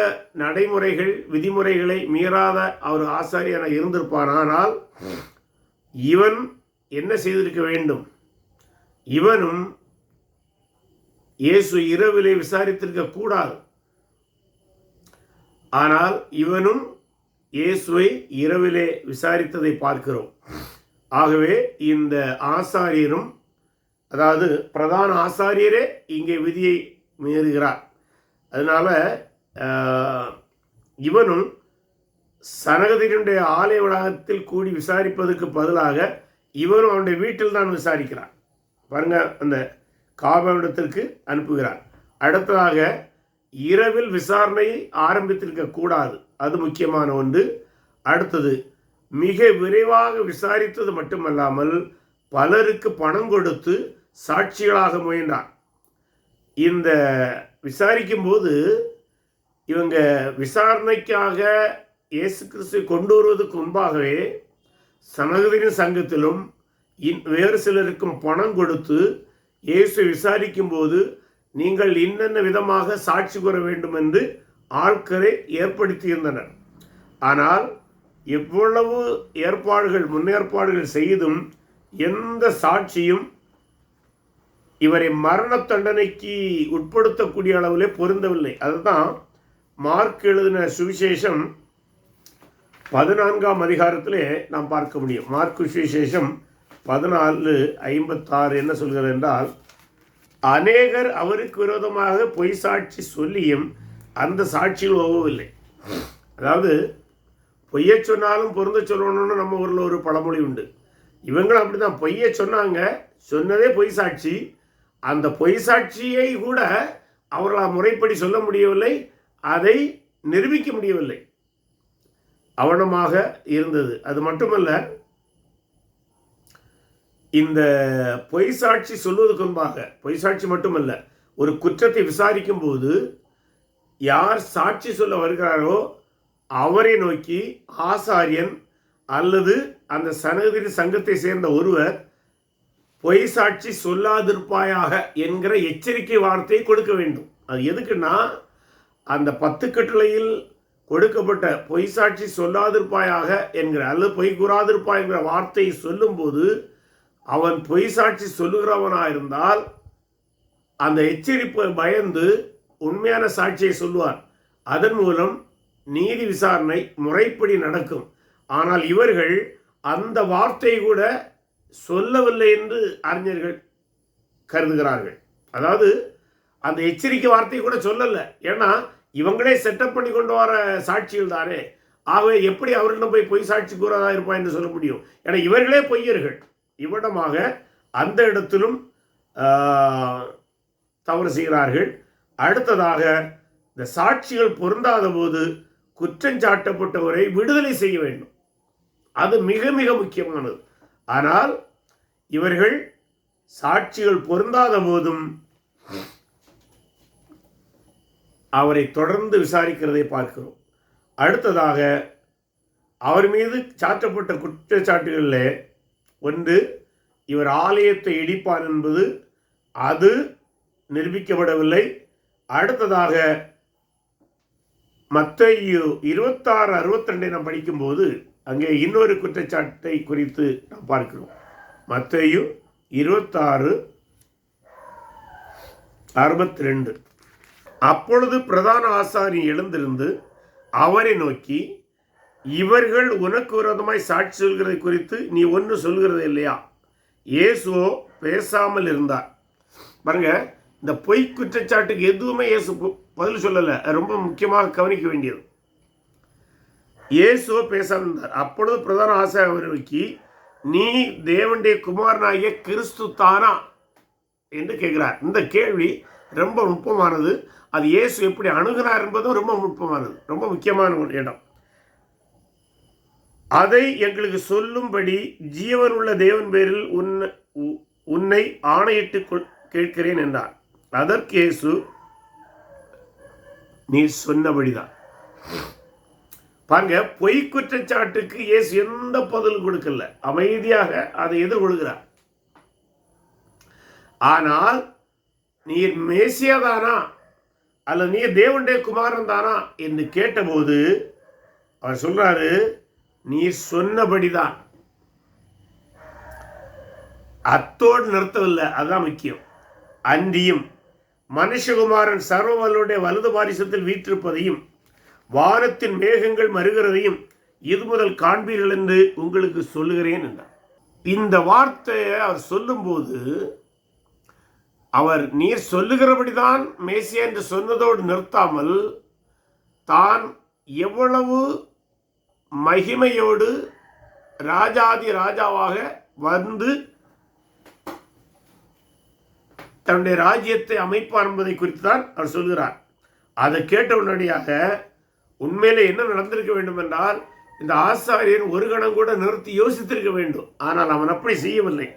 நடைமுறைகள் விதிமுறைகளை மீறாத அவர் ஆசாரியனாக இருந்திருப்பான். ஆனால் இவன் என்ன செய்திருக்க வேண்டும்? இவனும் இயேசு இரவிலே விசாரித்திருக்க கூடாது. ஆனால் இவனும் இயேசுவை இரவிலே விசாரித்ததை பார்க்கிறோம். ஆகவே இந்த ஆசாரியரும், அதாவது பிரதான ஆசாரியரே இங்கே விதியை மீறுகிறார். அதனால இவனும் சனகதினுடைய ஆலய வளாகத்தில் கூடி விசாரிப்பதற்கு பதிலாக இவரும் அவனுடைய வீட்டில் தான் விசாரிக்கிறான். பாருங்க, அந்த காவலிடத்திற்கு அனுப்புகிறார். அடுத்ததாக இரவில் விசாரணையை ஆரம்பித்திருக்க கூடாது, அது முக்கியமான ஒன்று. அடுத்தது, மிக விரைவாக விசாரித்தது மட்டுமல்லாமல் பலருக்கு பணம் கொடுத்து சாட்சிகளாக முயன்றார். இந்த விசாரிக்கும் போது இவங்க விசாரணைக்காக இயேசு கிறிஸ்துவை கொண்டு வருவதற்கு முன்பாகவே சனகதிரின் சங்கத்திலும் வேறு சிலருக்கும் பணம் கொடுத்து இயேசுவை விசாரிக்கும் போது நீங்கள் இன்னென்ன விதமாக சாட்சி கூற வேண்டும் என்று ஆட்களை ஏற்படுத்தியிருந்தனர். ஆனால் எவ்வளவு ஏற்பாடுகள் முன்னேற்பாடுகள் செய்தும் எந்த சாட்சியும் இவரை மரண தண்டனைக்கு உட்படுத்தக்கூடிய அளவிலே பொருந்தவில்லை. அதுதான் மார்க் எழுதின சுவிசேஷம் 14ஆம் அதிகாரத்திலே நாம் பார்க்க முடியும். மார்க் சுவிசேஷம் 14:56 என்ன சொல்கிறது என்றால், அநேகர் அவருக்கு விரோதமாக பொய் சாட்சி சொல்லியும் அந்த சாட்சிகள் ஓவவில்லை. அதாவது பொய்யை சொன்னாலும் பொருந்த சொல்லணும்னு நம்ம ஊரில் ஒரு பழமொழி உண்டு. இவங்களும் அப்படி தான், பொய்யை சொன்னாங்க, சொன்னதே பொய் சாட்சி. அந்த பொய் சாட்சியை கூட அவர்களால் முறைப்படி சொல்ல முடியவில்லை, அதை நிரூபிக்க முடியவில்லை. அவனமாக இருந்தது. அது மட்டுமல்ல, இந்த பொய் சாட்சி சொல்வதற்கு முன்பாக, பொய் சாட்சி மட்டுமல்ல, ஒரு குற்றத்தை விசாரிக்கும் போது யார் சாட்சி சொல்ல வருகிறாரோ அவரை நோக்கி ஆசாரியன் அல்லது அந்த சனகதிரி சங்கத்தை சேர்ந்த ஒருவர் பொய் சாட்சி சொல்லாதிருப்பாயாக என்கிற எச்சரிக்கை வார்த்தையை கொடுக்க வேண்டும். அது எதுக்குன்னா, அந்த 10 கட்டளையில் கொடுக்கப்பட்ட பொய் சாட்சி சொல்லாதிருப்பாயாக என்கிற அல்லது பொய் கூறாதிருப்பாய் என்கிற வார்த்தையை சொல்லும்போது அவன் பொய் சாட்சி சொல்லுகிறவனாக இருந்தால் அந்த எச்சரிப்பை பயந்து உண்மையான சாட்சியை சொல்லுவார். அதன் மூலம் நீதி விசாரணை முறைப்படி நடக்கும். ஆனால் இவர்கள் அந்த வார்த்தையை கூட சொல்லவில்லை என்று அறிஞர்கள் கருதுகிறார்கள். அதாவது அந்த எச்சரிக்கை வார்த்தையை கூட சொல்லலை. ஏன்னா இவங்களே செட்டப் பண்ணி கொண்டு வர சாட்சிகள் தானே. ஆகவே எப்படி அவர்களிடம் போய் பொய் சாட்சி கூறதா இருப்பா என்று சொல்ல முடியும்? ஏன்னா இவர்களே பொய்யர்கள். இவ்விடமாக அந்த இடத்திலும் தவறு செய்கிறார்கள். அடுத்ததாக, இந்த சாட்சிகள் பொருந்தாத போது குற்றஞ்சாட்டப்பட்டவரை விடுதலை செய்ய வேண்டும். அது மிக மிக முக்கியமானது. ஆனால் இவர்கள் சாட்சிகள் பொருந்தாத போதும் அவரை தொடர்ந்து விசாரிக்கிறதை பார்க்கிறோம். அடுத்ததாக, அவர் மீது சாட்டப்பட்ட குற்றச்சாட்டுகளில் ஒன்று, இவர் ஆலயத்தை இடிப்பார் என்பது, அது நிரூபிக்கப்படவில்லை. அடுத்ததாக, மத்தேயு 26:62 நாம் படிக்கும்போது அங்கே இன்னொரு குற்றச்சாட்டை குறித்து நாம் பார்க்கிறோம். மத்தேயு 26:62, அப்பொழுது பிரதான ஆசாரி எழுந்திருந்து அவரை நோக்கி, இவர்கள் உனக்கு விரோதமாய் சாட்சி சொல்கிறதை குறித்து நீ ஒன்று சொல்கிறது இல்லையா? இயேசுவோ பேசாமல் இருந்தார். பாருங்க, இந்த பொய் குற்றச்சாட்டுக்கு எதுவுமே இயேசு பதில் சொல்லலை. ரொம்ப முக்கியமாக கவனிக்க வேண்டியது. இயேசுவோ பேசாமல் இருந்தார். அப்பொழுது பிரதான ஆசாரி அவரை நோக்கி, நீ தேவனுடைய குமாரனாகிய கிறிஸ்து தானா என்று கேட்கிறார். இந்த கேள்வி ரொம்ப நுட்பமானது. அது இயேசு எப்படி அணுகினார் என்பதும் ரொம்ப நுட்பமானது, ரொம்ப முக்கியமான ஒரு இடம். அதை எங்களுக்கு சொல்லும்படி ஜீவன் உள்ள தேவன் பேரில் உன்னை ஆணையிட்டு கேட்கிறேன் என்றார். அதற்கு இயேசு, நீ சொன்னபடிதான். பாருங்க, பொய் குற்றச்சாட்டுக்கு இயேசு எந்த பதிலும் கொடுக்கல, அமைதியாக அதை எதிர்கொள்கிறார். ஆனால் நீர் மேசியாதானா அல்லது நீ தேவனுடைய குமாரன் தானா என்று கேட்டபோது அவர் சொல்றாரு, நீ சொன்னபடிதான். அத்தோடு நிறுத்தவில்லை, அதுதான் முக்கியம். அன்றியும் மனுஷகுமாரன் சர்வவல்லுடைய வலது பாரிசத்தில் வீற்றிருப்பதையும் வானத்தின் மேகங்கள் மறுகிறதையும் இது முதல் காண்பீர்கள் என்று உங்களுக்கு சொல்லுகிறேன் என்றார். இந்த வார்த்தையை அவர் சொல்லும்போது அவர் நீர் சொல்லுகிறபடிதான் மேசியா என்று சொன்னதோடு நிறுத்தாமல் தான் எவ்வளவு மகிமையோடு ராஜாதி ராஜாவாக வந்து தன்னுடைய ராஜ்யத்தை அமைப்பார் என்பதை குறித்து தான் அவர் சொல்கிறார். அதை கேட்ட உடனடியாக உண்மையிலே என்ன நடந்திருக்க வேண்டும் என்றால், இந்த ஆசாரியன் ஒரு கணம் கூட நிறுத்தி யோசித்திருக்க வேண்டும். ஆனால் அவன் அப்படி செய்யவில்லை.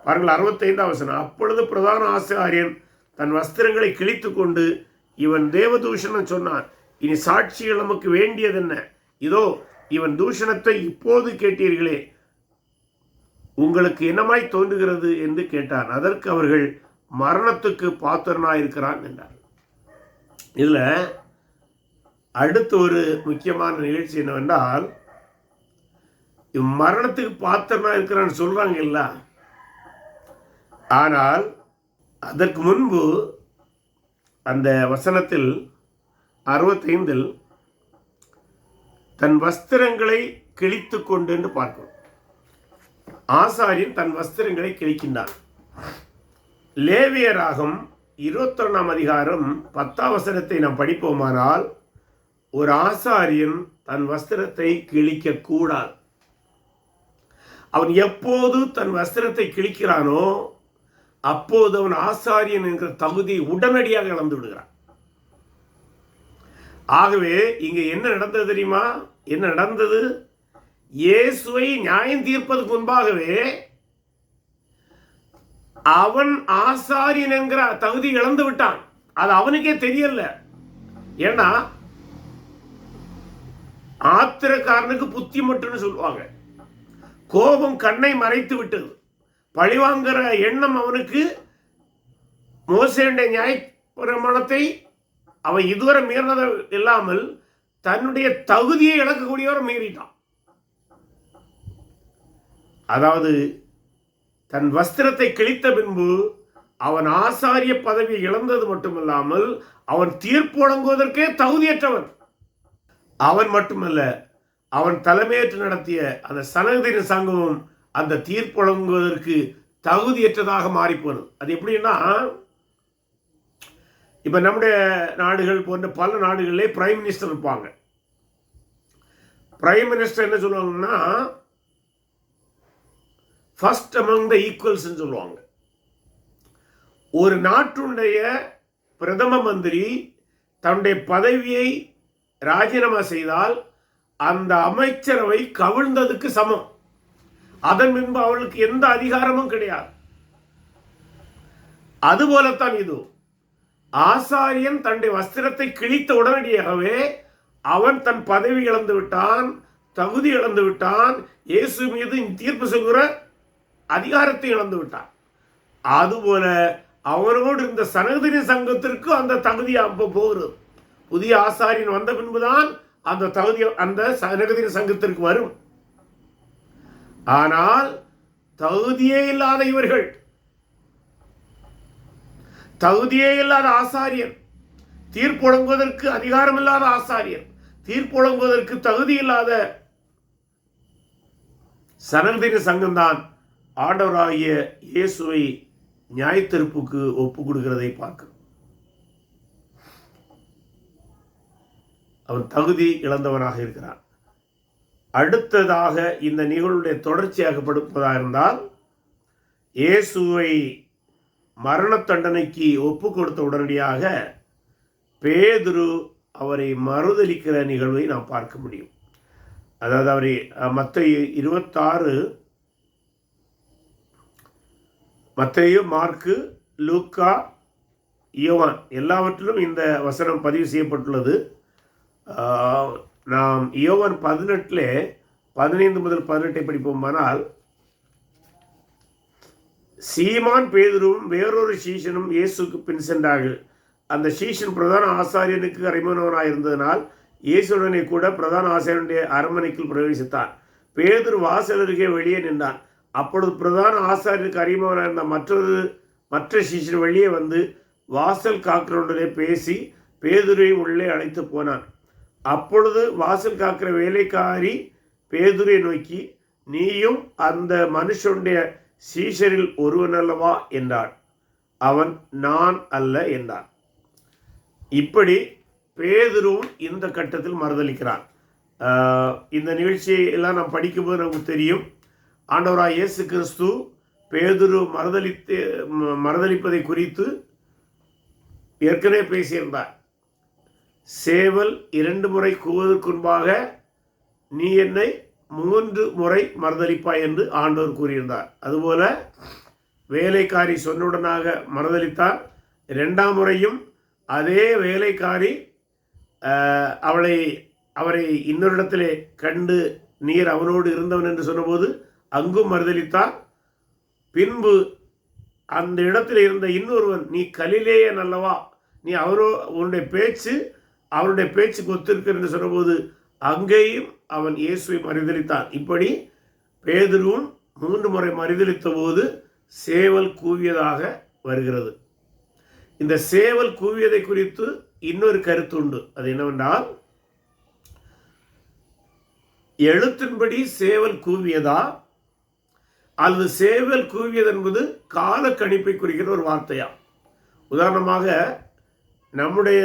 பாருங்கள் 65ஆம் வசனம். அப்பொழுது பிரதான ஆசாரியன் தன் வஸ்திரங்களை கிழித்து கொண்டு இவன் தேவதூஷணம் சொன்னான், இனி சாட்சிகள் நமக்கு வேண்டியது என்ன? இதோ இவன் தூஷணத்தை இப்போது கேட்டீர்களே, உங்களுக்கு என்னமாய் தோன்றுகிறது என்று கேட்டான். அதற்கு அவர்கள் மரணத்துக்கு பாத்திரனாயிருக்கிறான் என்றார். இதில் அடுத்த ஒரு முக்கியமான நிகழ்ச்சி என்னவென்றால், மரணத்துக்கு பாத்திரனா இருக்கிறான்னு சொல்றாங்க இல்ல, ஆனால் அதற்கு முன்பு அந்த வசனத்தில் 65 தன் வஸ்திரங்களை கிழித்து கொண்டு என்று பார்க்கிறோம். ஆசாரியன் தன் வஸ்திரங்களை கிழிக்கின்றான். லேவியராகம் 21ஆம் அதிகாரம் 10ஆம் வசனத்தை நாம் படிப்போமானால், ஒரு ஆசாரியன் தன் வஸ்திரத்தை கிழிக்க கூடாது. அவன் எப்போது தன் வஸ்திரத்தை கிழிக்கிறானோ அப்போது அவன் ஆசாரியன் என்கிற தகுதியை உடனடியாக இழந்து விடுகிறான். ஆகவே இங்கே என்ன நடந்தது தெரியுமா? என்ன நடந்தது? இயேசுவை நியாயம் தீர்ப்பதற்கு முன்பாகவே அவன் ஆசாரியன் என்கிற தகுதி இழந்து விட்டான். அது அவனுக்கே தெரியல. ஏன்னா ஆத்திரக்காரனுக்கு புத்தி மட்டும்னு சொல்லுவாங்க. கோபம் கண்ணை மறைத்து விட்டது. பழிவாங்கிற எண்ணம் அவனுக்கு மோசேயுடைய நியாயப்பிரமாணத்தை அவன் இதுவரை மீறினதை இல்லாமல் தன்னுடைய தகுதியை இழக்கக்கூடியவரை மீறிட்டான். அதாவது தன் வஸ்திரத்தை கிழித்த பின்பு அவன் ஆசாரிய பதவியை இழந்தது மட்டுமல்லாமல் அவன் தீர்ப்பு வழங்குவதற்கே தகுதியற்றவன். அவன் மட்டுமல்ல, அவன் தலைமையேற்று நடத்திய அந்த சனகதின சங்கமும் அந்த தீர்ப்பு வழங்குவதற்கு தகுதியற்றதாக மாறிப்போனது. அது எப்படின்னா, இப்ப நம்முடைய நாடுகள் போன்ற பல நாடுகளிலே பிரைம் மினிஸ்டர் இருப்பாங்க. பிரைம் மினிஸ்டர் என்ன சொல்லுவாங்கன்னா, ஃபர்ஸ்ட் அமங் த ஈக்குவல்ஸ் சொல்லுவாங்க. ஒரு நாட்டுடைய பிரதம மந்திரி தன்னுடைய பதவியை ராஜினாமா செய்தால் அந்த அமைச்சரவை கவிழ்ந்ததுக்கு சமம். அதன் பின்பு அவளுக்கு எந்த அதிகாரமும் கிடையாது. அதுபோலத்தான் இது. ஆசாரியன் தன்னுடைய வஸ்திரத்தை கிழித்த உடனடியாகவே அவன் தன் பதவி இழந்து விட்டான், தகுதி இழந்து விட்டான், இயேசு மீது தீர்ப்பு சொல்கிற அதிகாரத்தை இழந்து விட்டான். அதுபோல அவனோடு இந்த சனகதின சங்கத்திற்கு அந்த தகுதி அப்ப போகிறது. புதிய ஆசாரியன் வந்த பின்புதான் அந்த தகுதி அந்த சனகதின சங்கத்திற்கு வரும். ஆனால் தகுதியே இல்லாத இவர்கள், தகுதியே இல்லாத ஆசாரியன், தீர்ப்பு வழங்குவதற்கு அதிகாரம் இல்லாத ஆசாரியன், தீர்ப்பு வழங்குவதற்கு தகுதி இல்லாத சனகதின சங்கம்தான் ஆண்டவராகிய இயேசுவை நியாயத்தீர்ப்புக்கு ஒப்பு கொடுக்கிறதை பார்க்கிறோம். அவன் தகுதி இழந்தவனாக இருக்கிறான். அடுத்ததாக இந்த நிகழ்வுடைய தொடர்ச்சியாக படுப்பதாக இருந்தால், இயேசுவை மரண தண்டனைக்கு ஒப்பு கொடுத்த உடனடியாக பேதுரு அவரை மறுதலிக்கிற நிகழ்வை நாம் பார்க்க முடியும். அதாவது அவரை மத்தேயு 26, மத்தேயு, மார்க்கு, லூக்கா, யோவான் எல்லாவற்றிலும் இந்த வசனம் பதிவு செய்யப்பட்டுள்ளது. நாம் யோவான் 18 15 முதல் 18 படிப்போமானால், சீமான் பேதுருவும் வேறொரு சீஷனும் இயேசுக்கு பின் சென்றார்கள். அந்த சீஷன் பிரதான ஆசாரியனுக்கு அறிமுகனாக இருந்ததனால் இயேசுடனே கூட பிரதான ஆசாரியனுடைய அரண்மனைக்குள் பிரவேசித்தான். பேதுரு வாசல் அருகே வெளியே நின்றான். அப்பொழுது பிரதான ஆசாரியனுக்கு அறிமுகனாக இருந்த மற்ற சீஷன் வெளியே வந்து வாசல் காக்கிறவனுடனே பேசி பேதுருவை உள்ளே அழைத்து போனான். அப்பொழுது வாசல் காக்கிற வேலைக்காரி பேதுரை நோக்கி, நீயும் அந்த மனுஷனுடைய சீஷரில் ஒருவன் அல்லவா என்றான். அவன், நான் அல்ல என்றான். இப்படி பேதுருவும் இந்த கட்டத்தில் மறுதளிக்கிறான். இந்த நிகழ்ச்சியை எல்லாம் நாம் படிக்கும்போது நமக்கு தெரியும், ஆண்டவராய் இயேசு கிறிஸ்து பேதுரு மறுதளிப்பதை குறித்து ஏற்கனவே பேசியிருந்தார். சேவல் 2 முறை கூவதற்கு முன்பாக நீ என்னை 3 முறை மறுதளிப்பாய் என்று ஆண்டவர் கூறியிருந்தார். அதுபோல வேலைக்காரி சொன்னுடனாக மறுதளித்தார். 2ஆம் முறையும் அதே வேலைக்காரி அவரை இன்னொரு இடத்திலே கண்டு நீர் அவனோடு இருந்தவன் என்று சொன்னபோது அங்கும் மறுதளித்தார். பின்பு அந்த இடத்தில் இருந்த இன்னொருவன், நீ கலிலேயன் அல்லவா, நீ அவருடைய பேச்சுக்கு ஒத்திருக்கிற என்று சொன்னபோது அங்கேயும் அவன் இயேசுவை மறுதளித்தான். இப்படி பேதுருவும் 3 முறை மறுதளித்த போது சேவல் கூவியதாக வருகிறது. இந்த சேவல் கூவியதை குறித்து இன்னொரு கருத்து உண்டு. அது என்னவென்றால், எழுத்தின்படி சேவல் கூவியதா அல்லது சேவல் கூவியது என்பது கால கணிப்பை குறிக்கிற ஒரு வார்த்தையா? உதாரணமாக நம்முடைய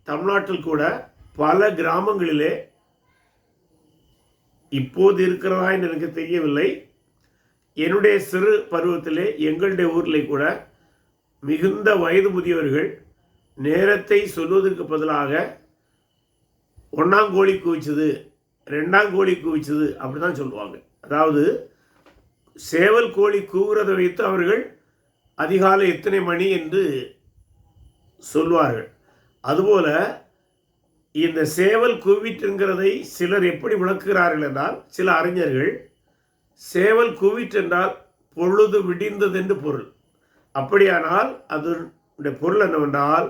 தமிழ்நாட்டில் கூட பல கிராமங்களிலே இப்போது இருக்கிறதா என்று எனக்கு தெரியவில்லை. என்னுடைய சிறு பருவத்திலே எங்களுடைய ஊரில் கூட மிகுந்த வயது முதியவர்கள் நேரத்தை சொல்வதற்கு பதிலாக 1ஆம் கோழி கூவிச்சது, 2ஆம் கோழி கூவிச்சது அப்படி தான் சொல்லுவாங்க. அதாவது சேவல் கோழி கூவுறதை வைத்து அவர்கள் அதிகாலை எத்தனை மணி என்று சொல்வார்கள். அதுபோல இந்த சேவல் கூவிட்டுங்கிறதை சிலர் எப்படி விளக்குகிறார்கள் என்றால், சில அறிஞர்கள் சேவல் கூவிட்டென்றால் பொழுது விடிந்தது என்று பொருள். அப்படியானால் அதனுடைய பொருள் என்னவென்றால்,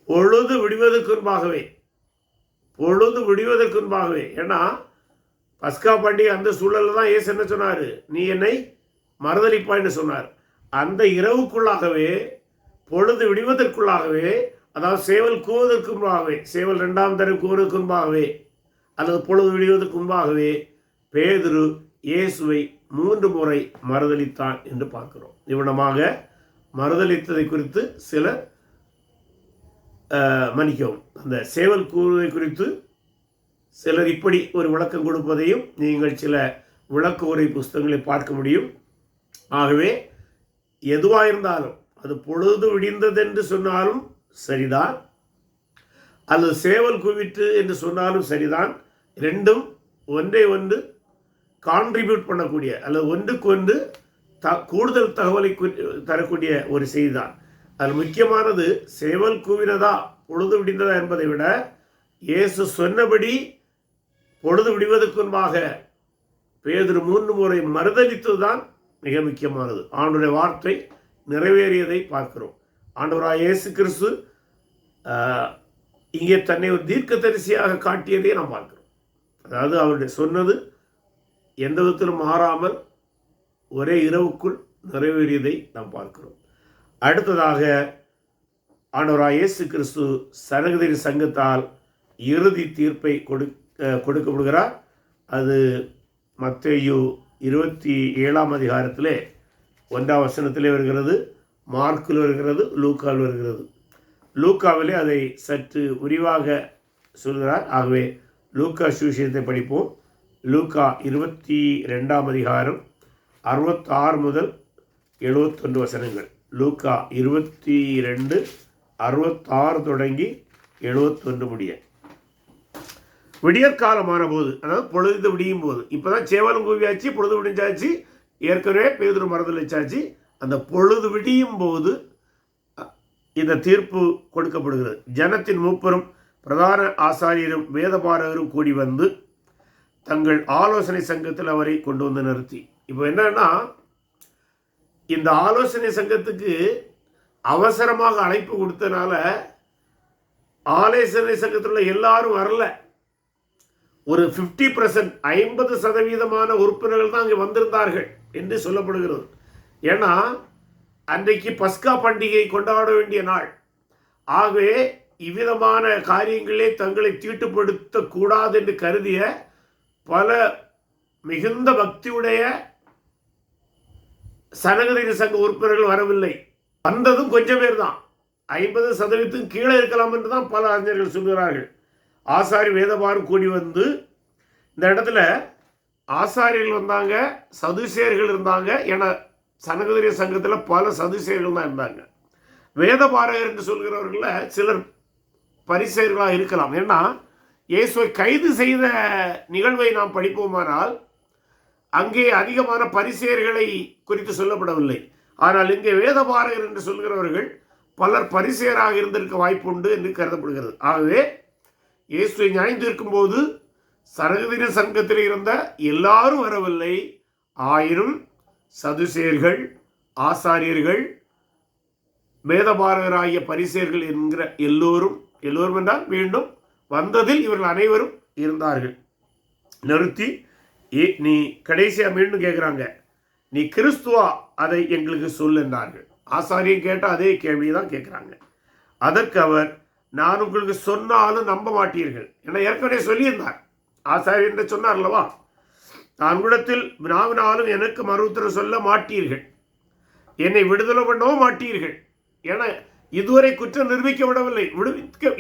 பொழுது விடுவதற்கு முன்பாகவே. ஏன்னா பஸ்கா பண்டிகை அந்த சூழலில் தான் இயேசு என்ன சொன்னார், நீ என்னை மறுதளிப்பாய்ன்னு சொன்னார். அந்த இரவுக்குள்ளாகவே, பொழுது விடுவதற்குள்ளாகவே, அதாவது சேவல் கூவதற்கு முன்பாகவே, சேவல் 2ஆம் தடவை கூவதற்கு முன்பாகவே அல்லது பொழுது விடுவதற்கு முன்பாகவே பேதுரு இயேசுவை 3 முறை மறுதளித்தான் என்று பார்க்கிறோம். இவ்விடமாக மறுதளித்ததை குறித்து அந்த சேவல் கூறுவதை குறித்து சிலர் இப்படி ஒரு விளக்கம் கொடுப்பதையும் நீங்கள் சில விளக்க உரை புஸ்தகங்களை பார்க்க முடியும். ஆகவே எதுவாயிருந்தாலும், அது பொழுது விடிந்தது என்று சொன்னாலும் சரிதான், அல்லது சேவல் கூவிட்டு என்று சொன்னாலும் சரிதான். ரெண்டும் ஒன்றை ஒன்று கான்ட்ரிபியூட் பண்ணக்கூடிய அல்லது ஒன்றுக்கு ஒன்று கூடுதல் தகவலை தரக்கூடிய ஒரு செய்தி தான். அதில் முக்கியமானது சேவல் கூவினதா பொழுது விடிந்ததா என்பதை விட இயேசு சொன்னபடி பொழுது விடுவதற்கு முன்பாக பேதுரு 3 முறை மறுதளித்தது தான் மிக முக்கியமானது. ஆண்டவருடைய வார்த்தை நிறைவேறியதை பார்க்கிறோம். ஆண்டவராய் இயேசு கிறிஸ்து இங்கே தன்னை ஒரு தீர்க்கதரிசியாக காட்டியதை நாம் பார்க்கிறோம். அதாவது அவருடைய சொன்னது எந்த விதத்திலும் மாறாமல் ஒரே இரவுக்குள் நிறைவேறியதை நாம் பார்க்கிறோம். அடுத்ததாக ஆண்டவராய் இயேசு கிறிஸ்து சனகதிரி சங்கத்தால் இறுதி தீர்ப்பை கொடுக்கப்படுகிறார். அது மத்தேயு 27ஆம் அதிகாரத்திலே 1ஆம் வசனத்திலே வருகிறது, மார்க்கில் வருகிறது, லூக்காவில் வருகிறது. லூக்காவிலே அதை சற்று விரிவாக சொல்கிறார். ஆகவே லூக்கா சுவிசேஷத்தை படிப்போம். லூக்கா 22ஆம் அதிகாரம் 66 முதல் 71 வசனங்கள். லூக்கா 22 66 தொடங்கி 71 முடிய. விடியற்காலமான போது, அதாவது பொழுது விடியும் போது, இப்போ தான் சேவலும் கூவியாச்சு, பொழுது விடிஞ்சாச்சு, ஏற்கனவே பேதுரு மறுதளிச்சாச்சு. அந்த பொழுது விடியும் போது இந்த தீர்ப்பு கொடுக்கப்படுகிறது. ஜனத்தின் மூப்பரும் பிரதான ஆசாரியரும் வேதபாரகரும் கூடி வந்து தங்கள் ஆலோசனை சங்கத்தில் அவரை கொண்டு வந்து நிறுத்தி. இப்போ என்னன்னா, இந்த ஆலோசனை சங்கத்துக்கு அவசரமாக அழைப்பு கொடுத்தனால ஆலோசனை சங்கத்தில் உள்ள எல்லாரும் வரல. ஒரு 50%, 50% உறுப்பினர்கள் தான் அங்கே வந்திருந்தார்கள் என்று சொல்லப்படுகிறது. ஏன்னா அன்றைக்கு பஸ்கா பண்டிகை கொண்டாட வேண்டிய நாள். ஆகவே இவ்விதமான காரியங்களே தங்களை தீட்டுப்படுத்த கூடாது என்று கருதிய பல மிகுந்த பக்தியுடைய சனகதிரி சங்க உறுப்பினர்கள் வரவில்லை. வந்ததும் கொஞ்சம் பேர் தான், 50% கீழே இருக்கலாம் என்று தான் பல அறிஞர்கள் சொல்கிறார்கள். ஆசாரி வேதபாரம் கூடி வந்து இந்த இடத்துல ஆசாரியர்கள் வந்தாங்க, சதுசேயர்கள் இருந்தாங்க. ஏன்னா சனகதிரிய சங்கத்தில் பல சதுசேயர்கள் தான் இருந்தாங்க. வேதபாரகர் என்று சொல்கிறவர்களில் சிலர் பரிசேயர்களாக இருக்கலாம். ஏன்னா இயேசுவை கைது செய்த நிகழ்வை நாம் படிப்போமானால் அங்கே அதிகமான பரிசேயர்களை குறித்து சொல்லப்படவில்லை. ஆனால் இங்கே வேதபாரகர் என்று சொல்கிறவர்கள் பலர் பரிசேயராக இருந்திருக்க வாய்ப்புண்டு என்று கருதப்படுகிறது. ஆகவே இயேசுவை நியாய்ந்திருக்கும் போது சனகதிர சங்கத்தில் இருந்த எல்லாரும் வரவில்லை. ஆயினும் சதுசேயர்கள், ஆசாரியர்கள், வேதபாரகராகிய பரிசேயர்கள் என்கிற எல்லோரும் என்றால் மீண்டும் வந்ததில் இவர்கள் அனைவரும் இருந்தார்கள். நிறுத்தி நீ கடைசியாக மீண்டும் கேட்குறாங்க, நீ கிறிஸ்துவா, அதை எங்களுக்கு சொல் என்றார்கள். ஆசாரியம் கேட்டால் அதே கேள்வியை தான் கேட்குறாங்க. அதற்கு அவர், நான் உங்களுக்கு சொன்னாலும் நம்ப மாட்டீர்கள். என ஏற்கனவே சொல்லியிருந்தார். ஆசாரியர் என்று சொன்னார் அல்லவா, நான் உங்களிடத்தில் வினாவினாலும் எனக்கு மறுஉத்தரவு சொல்ல மாட்டீர்கள், என்னை விடுதலை பண்ணவும் மாட்டீர்கள். என இதுவரை குற்றம் நிரூபிக்கப்படவில்லை.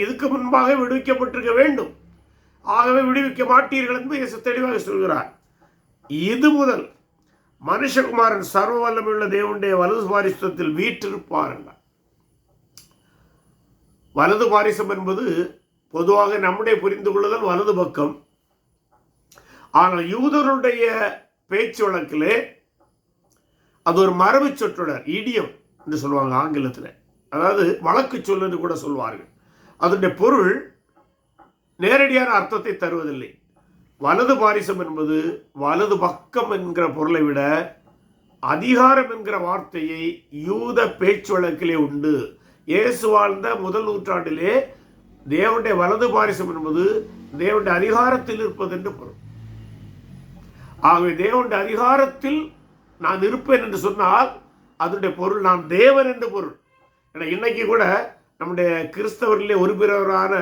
இதுக்கு முன்பாக விடுவிக்கப்பட்டிருக்க வேண்டும். ஆகவே விடுவிக்க மாட்டீர்கள் என்று இயேசு தெளிவாக சொல்கிறார். இது முதல் மனுஷகுமாரன் சர்வ வல்லமையுள்ள தேவனுடைய வலது பாரிசத்தில் வீற்றிருப்பார் என்றார். வலது பாரிசம் என்பது பொதுவாக நம்முடைய புரிந்து கொள்ளுதல் வலது பக்கம். ஆனால் யூதருடைய பேச்சு வழக்கிலே அது ஒரு மரபு சொற்றொடர், இடியம் என்று சொல்லுவாங்க ஆங்கிலத்தில். அதாவது வழக்கு சொல் என்று கூட சொல்வார்கள். அதனுடைய பொருள் நேரடியான அர்த்தத்தை தருவதில்லை. வலது பாரிசம் என்பது வலது பக்கம் என்கிற பொருளை விட அதிகாரம் என்கிற வார்த்தையை யூத பேச்சு வழக்கிலே உண்டு. இயேசு வாழ்ந்த முதல் நூற்றாண்டிலே தேவனுடைய வலது பாரிசம் என்பது தேவனுடைய அதிகாரத்தில் இருப்பது என்று பொருள். ஆகவே தேவனுடைய அதிகாரத்தில் நான் இருப்பேன் என்று சொன்னால் அதனுடைய பொருள் நான் தேவன் என்று பொருள். ஏன்னா இன்னைக்கு கூட நம்முடைய கிறிஸ்தவர்களே ஒரு பிறவரான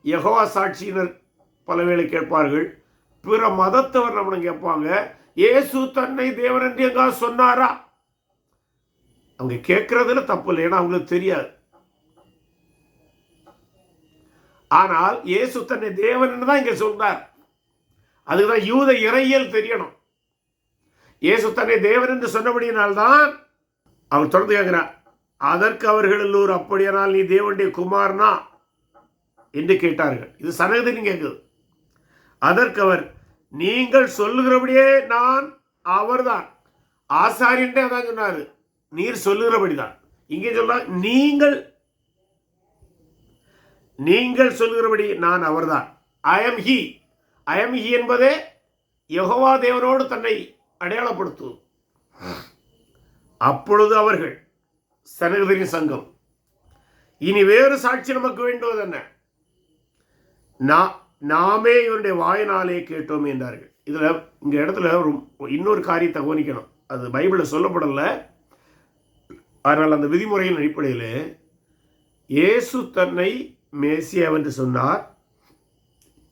யெகோவா சாட்சியினர் பலவேளை கேட்பார்கள். பிற மதத்தவர் நம்மளை கேட்பாங்க, இயேசு தன்னை தேவன் என்று எங்காவது சொன்னாரா? அவங்க கேட்கறதுல தப்பு இல்லை, ஏன்னா அவங்களுக்கு தெரியாது. ஆனால் இயேசு தன்னை தேவன் என்று தான் இங்க சொன்னார். அதுக்குதான் யூத இறையியல் தெரியணும். இயேசு தன்னை தேவன் என்று சொன்னபடியினால்தான் அவர் தொடர்ந்து கேட்கிறார், அதற்கு அவர்கள் எல்லோரும், அப்படியானால் நீ தேவனுடைய குமாரனா என்று கேட்டார்கள். இது சனகதிரி கேட்குது. அதற்கு அவர், நீங்கள் சொல்லுகிறபடியே நான் அவர்தான். ஆசாரியன்ட்டே அதான் சொன்னாரு, நீர் சொல்லுகிறபடிதான். இங்கே சொல்ல, நீங்கள் சொல்லுகிறபடி நான் அவர்தான். ஐ எம் ஹி என்பதே யெகோவா தேவனோடு தன்னை அடையாளப்படுத்தும். அப்பொழுது அவர்கள் சனகதிரி சங்கம், இனி வேறு சாட்சி நமக்கு வேண்டுவது என்ன? நாமே இவருடைய வாயினாலே கேட்டோம் என்றார்கள். இதுல இந்த இடத்துல இன்னொரு காரியத்தை கவனிக்கணும். அது பைபிளில் சொல்லப்படலை. ஆனால் அந்த விதிமுறையின் அடிப்படையில் இயேசு தன்னை மேசியா என்று சொன்னார்,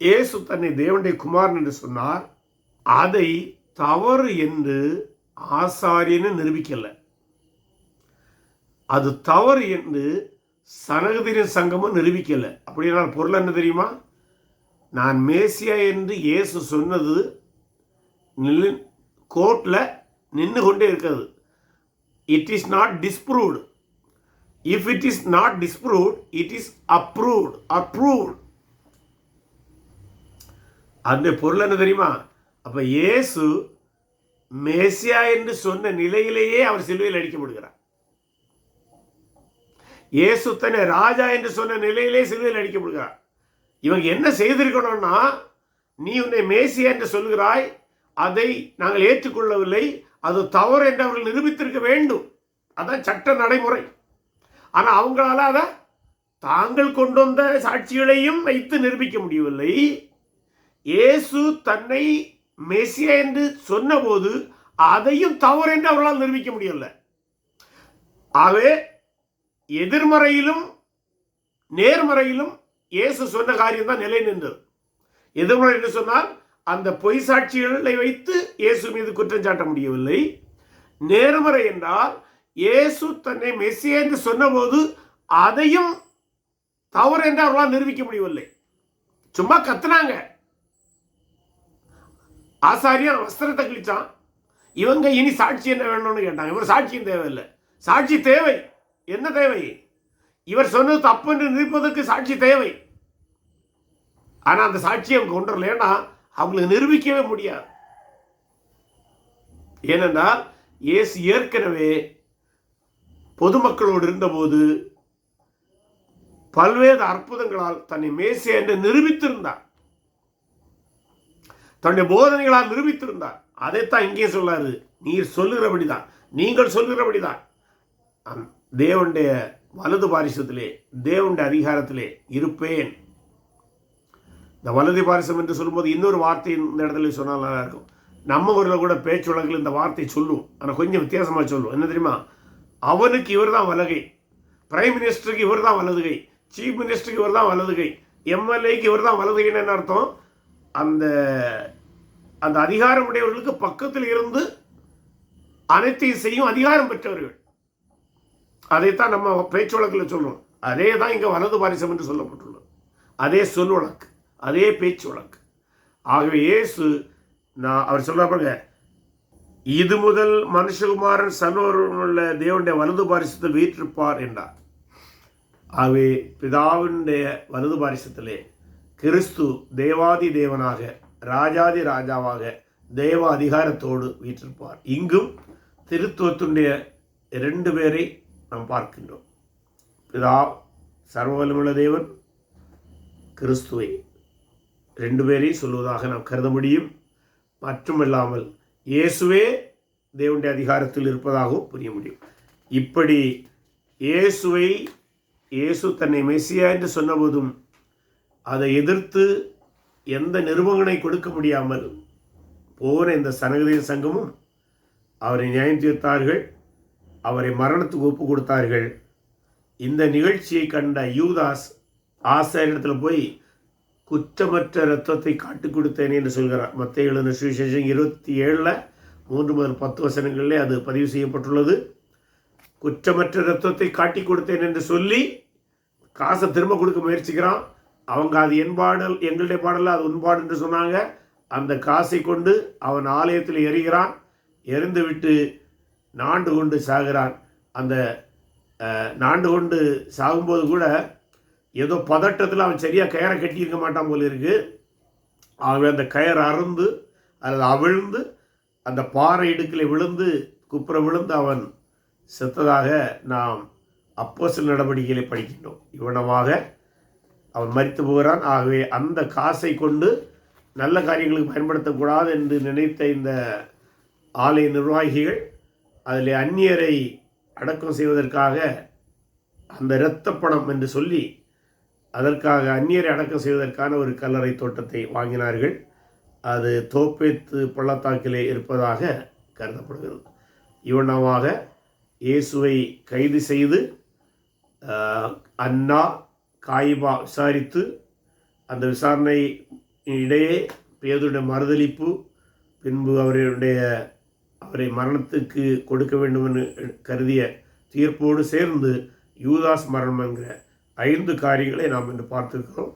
இயேசு தன்னை தேவனுடைய குமாரன் என்று சொன்னார். அதை தவறு என்று ஆசாரியன்னு நிரூபிக்கல. அது தவறு என்று சனகதிரி சங்கமும் நிரூபிக்கல. அப்படின்னா பொருள் என்ன தெரியுமா? நான் மேசியா என்று இயேசு சொன்னது கோர்ட்ல நின்று கொண்டே இருக்கிறது. It is not disproved. If it is not disproved, it is approved. அந்த பொருள் என்ன தெரியுமா? அப்ப இயேசு மேசியா என்று சொன்ன நிலையிலேயே அவர் சிலுவையில் அடிக்கப்படுகிறார். இயேசு தன்னை ராஜா என்று சொன்ன நிலையிலே சிலுவையில் அடிக்கப்படுகிறார். இவங்க என்ன செய்திருக்கணும்னா, நீ உன்னை மேசியா என்று சொல்கிறாய், அதை நாங்கள் ஏற்றுக்கொள்ளவில்லை, அது தவறு என்று அவர்கள் நிரூபித்திருக்க வேண்டும். அதான் சட்ட நடைமுறை. ஆனால் அவங்களால அதை தாங்கள் கொண்டு வந்த சாட்சிகளையும் வைத்து நிரூபிக்க முடியவில்லை. இயேசு தன்னை மெசியா என்று சொன்னபோது அதையும் தவறு என்று அவர்களால் நிரூபிக்க முடியவில்லை. ஆகவே எதிர்மறையிலும் நேர்மறையிலும் இயேசு சொன்ன காரியம் தான் நிலை நின்றது. எதிர்மறை என்று சொன்னால் அந்த பொய் சாட்சிகளை வைத்து இயேசு மீது குற்றம் சாட்ட முடியவில்லை. நேர்மறை என்றால் இயேசு தன்னை மெசியா என்று சொன்னபோது அதையும் தவறு என்று அவர்களால் நிரூபிக்க முடியவில்லை. சும்மா கத்துனாங்க. ஆசாரியன் வஸ்திரத்தை கிழிச்சான். இவங்க இனி சாட்சி என்ன வேணும்னு கேட்டாங்க. இவர் சாட்சியும் தேவையில்லை. சாட்சி தேவை. என்ன தேவை? இவர் சொன்னது தப்பு என்று நிரூபிப்பதற்கு சாட்சி தேவை. ஆனால் அந்த சாட்சியை அவங்க கொண்டு வரல. ஏன்னா அவங்களுக்கு நிரூபிக்கவே முடியாது. ஏனென்றால் இயேசு ஏற்கனவே பொதுமக்களோடு இருந்தபோது பல்வேறு அற்புதங்களால் தன்னை மேசியா என்று நிரூபித்திருந்தார். தன்னுடைய போதனைகளால் நிரூபித்திருந்தார். அதைத்தான் இங்கே சொல்லாரு. நீர் சொல்லுகிறபடிதான், நீங்கள் சொல்லுகிறபடிதான் தேவனுடைய வலது பாரிசத்திலே, தேவனுடைய அதிகாரத்திலே இருப்பேன். இந்த வலது பாரிசம் என்று சொல்லும்போது இன்னொரு வார்த்தை இந்த இடத்துல சொன்னால் நல்லா இருக்கும். நம்ம ஊரில் கூட பேச்சு வழக்கில் இந்த வார்த்தை சொல்லும். ஆனால் கொஞ்சம் வித்தியாசமாக சொல்லும். என்ன தெரியுமா? அவனுக்கு இவர் தான் வலகை, பிரைம் மினிஸ்டருக்கு இவர் தான் வலதுகை, சீஃப் மினிஸ்டருக்கு இவர் தான் வலதுகை, எம்எல்ஏக்கு இவர் தான் வலதுகைன்னு என்ன அர்த்தம்? அந்த அந்த அதிகாரம் உடையவர்களுக்கு பக்கத்தில் இருந்து அனைத்தையும் செய்யும் அதிகாரம் பெற்றவர்கள். அதைத்தான் நம்ம பேச்சு வழக்கில் சொல்லுவோம். அதே தான் இங்கே வலது பாரிசம் என்று சொல்லப்பட்டுள்ளது. அதே சொல் வழக்கு, அதே பேச்சு வழக்கு. ஆகவே இயேசு அவர் சொல்றாங்க, இது முதல் மனுஷகுமாரன் சர்வருள்ள தேவனுடைய வலது பாரிசத்தில் வீற்றிருப்பார் என்றார். ஆகவே பிதாவினுடைய வலது பாரிசத்திலே கிறிஸ்து தேவாதி தேவனாக, ராஜாதி ராஜாவாக, தேவ அதிகாரத்தோடு வீற்றிருப்பார். இங்கும் திருத்துவத்தினுடைய 2 பேரை நாம் பார்க்கின்றோம். பிதா சர்வவல்லமையுள்ள தேவன், கிறிஸ்துவை 2 பேரையும் சொல்வதாக நாம் கருத முடியும். மட்டுமல்லாமல் இயேசுவே தேவனுடைய அதிகாரத்தில் இருப்பதாகவும் புரிய முடியும். இப்படி இயேசு தன்னை மெசியா என்று சொன்னபோதும் அதை எதிர்த்து எந்த நிருபங்களை கொடுக்க முடியாமல் போன இந்த சனகதேய சங்கமும் அவரை நியாயம் தீர்த்தார்கள். அவரை மரணத்துக்கு ஒப்பு கொடுத்தார்கள். இந்த நிகழ்ச்சியை கண்ட யூதாஸ் ஆசாரியரிடத்தில் போய் குற்றமற்ற இரத்தத்தை காட்டிக் கொடுத்தேனே என்று சொல்கிறார். மத்தேயு எழுதின சுவிசேஷம் 27 3 முதல் 10 வசனங்களிலே அது பதிவு செய்யப்பட்டுள்ளது. குற்றமற்ற இரத்தத்தை காட்டிக் கொடுத்தேன் என்று சொல்லி காசை திரும்ப கொடுக்க முயற்சிக்கிறான். அவங்க அது என் பாடல், எங்களுடைய பாடல், அது உன் என்று சொன்னாங்க. அந்த காசை கொண்டு அவன் ஆலயத்தில் எறிகிறான். எரிந்து விட்டு நாண்டு கொண்டு சாகிறான். அந்த நாண்டு கொண்டு சாகும்போது கூட ஏதோ பதட்டத்தில் அவன் சரியாக கயரை கட்டியிருக்க மாட்டான் போல இருக்கு. ஆகவே அந்த கயர் அறுந்து அல்லது அவிழ்ந்து அந்த பாறை இடுக்கில் விழுந்து குப்புற விழுந்து அவன் செத்ததாக நாம் அப்போஸ்தலர் நடவடிக்கைகளை படிக்கின்றோம். இவ்வளவாக அவன் மரித்து போகிறான். ஆகவே அந்த காசை கொண்டு நல்ல காரியங்களுக்கு பயன்படுத்தக்கூடாது என்று நினைத்த இந்த ஆலய நிர்வாகிகள் அதில் அந்நியரை அடக்கம் செய்வதற்காக அந்த இரத்த பணம் என்று சொல்லி அதற்காக அந்நியரை அடக்கம் செய்வதற்கான ஒரு கல்லறை தோட்டத்தை வாங்கினார்கள். அது தோப்பேத்து பள்ளத்தாக்கிலே இருப்பதாக கருதப்படுகிறது. இவனமாக இயேசுவை கைது செய்து அன்னா காயிபா விசாரித்து அந்த விசாரணை இடையே பேதுடைய மறுதளிப்பு, பின்பு அவரை மரணத்துக்கு கொடுக்க வேண்டும் என்று கருதிய தீர்ப்போடு சேர்ந்து யூதாஸ் மரணம் என்கிற 5 காரியங்களை நாம் இன்று பார்த்திருக்கிறோம்.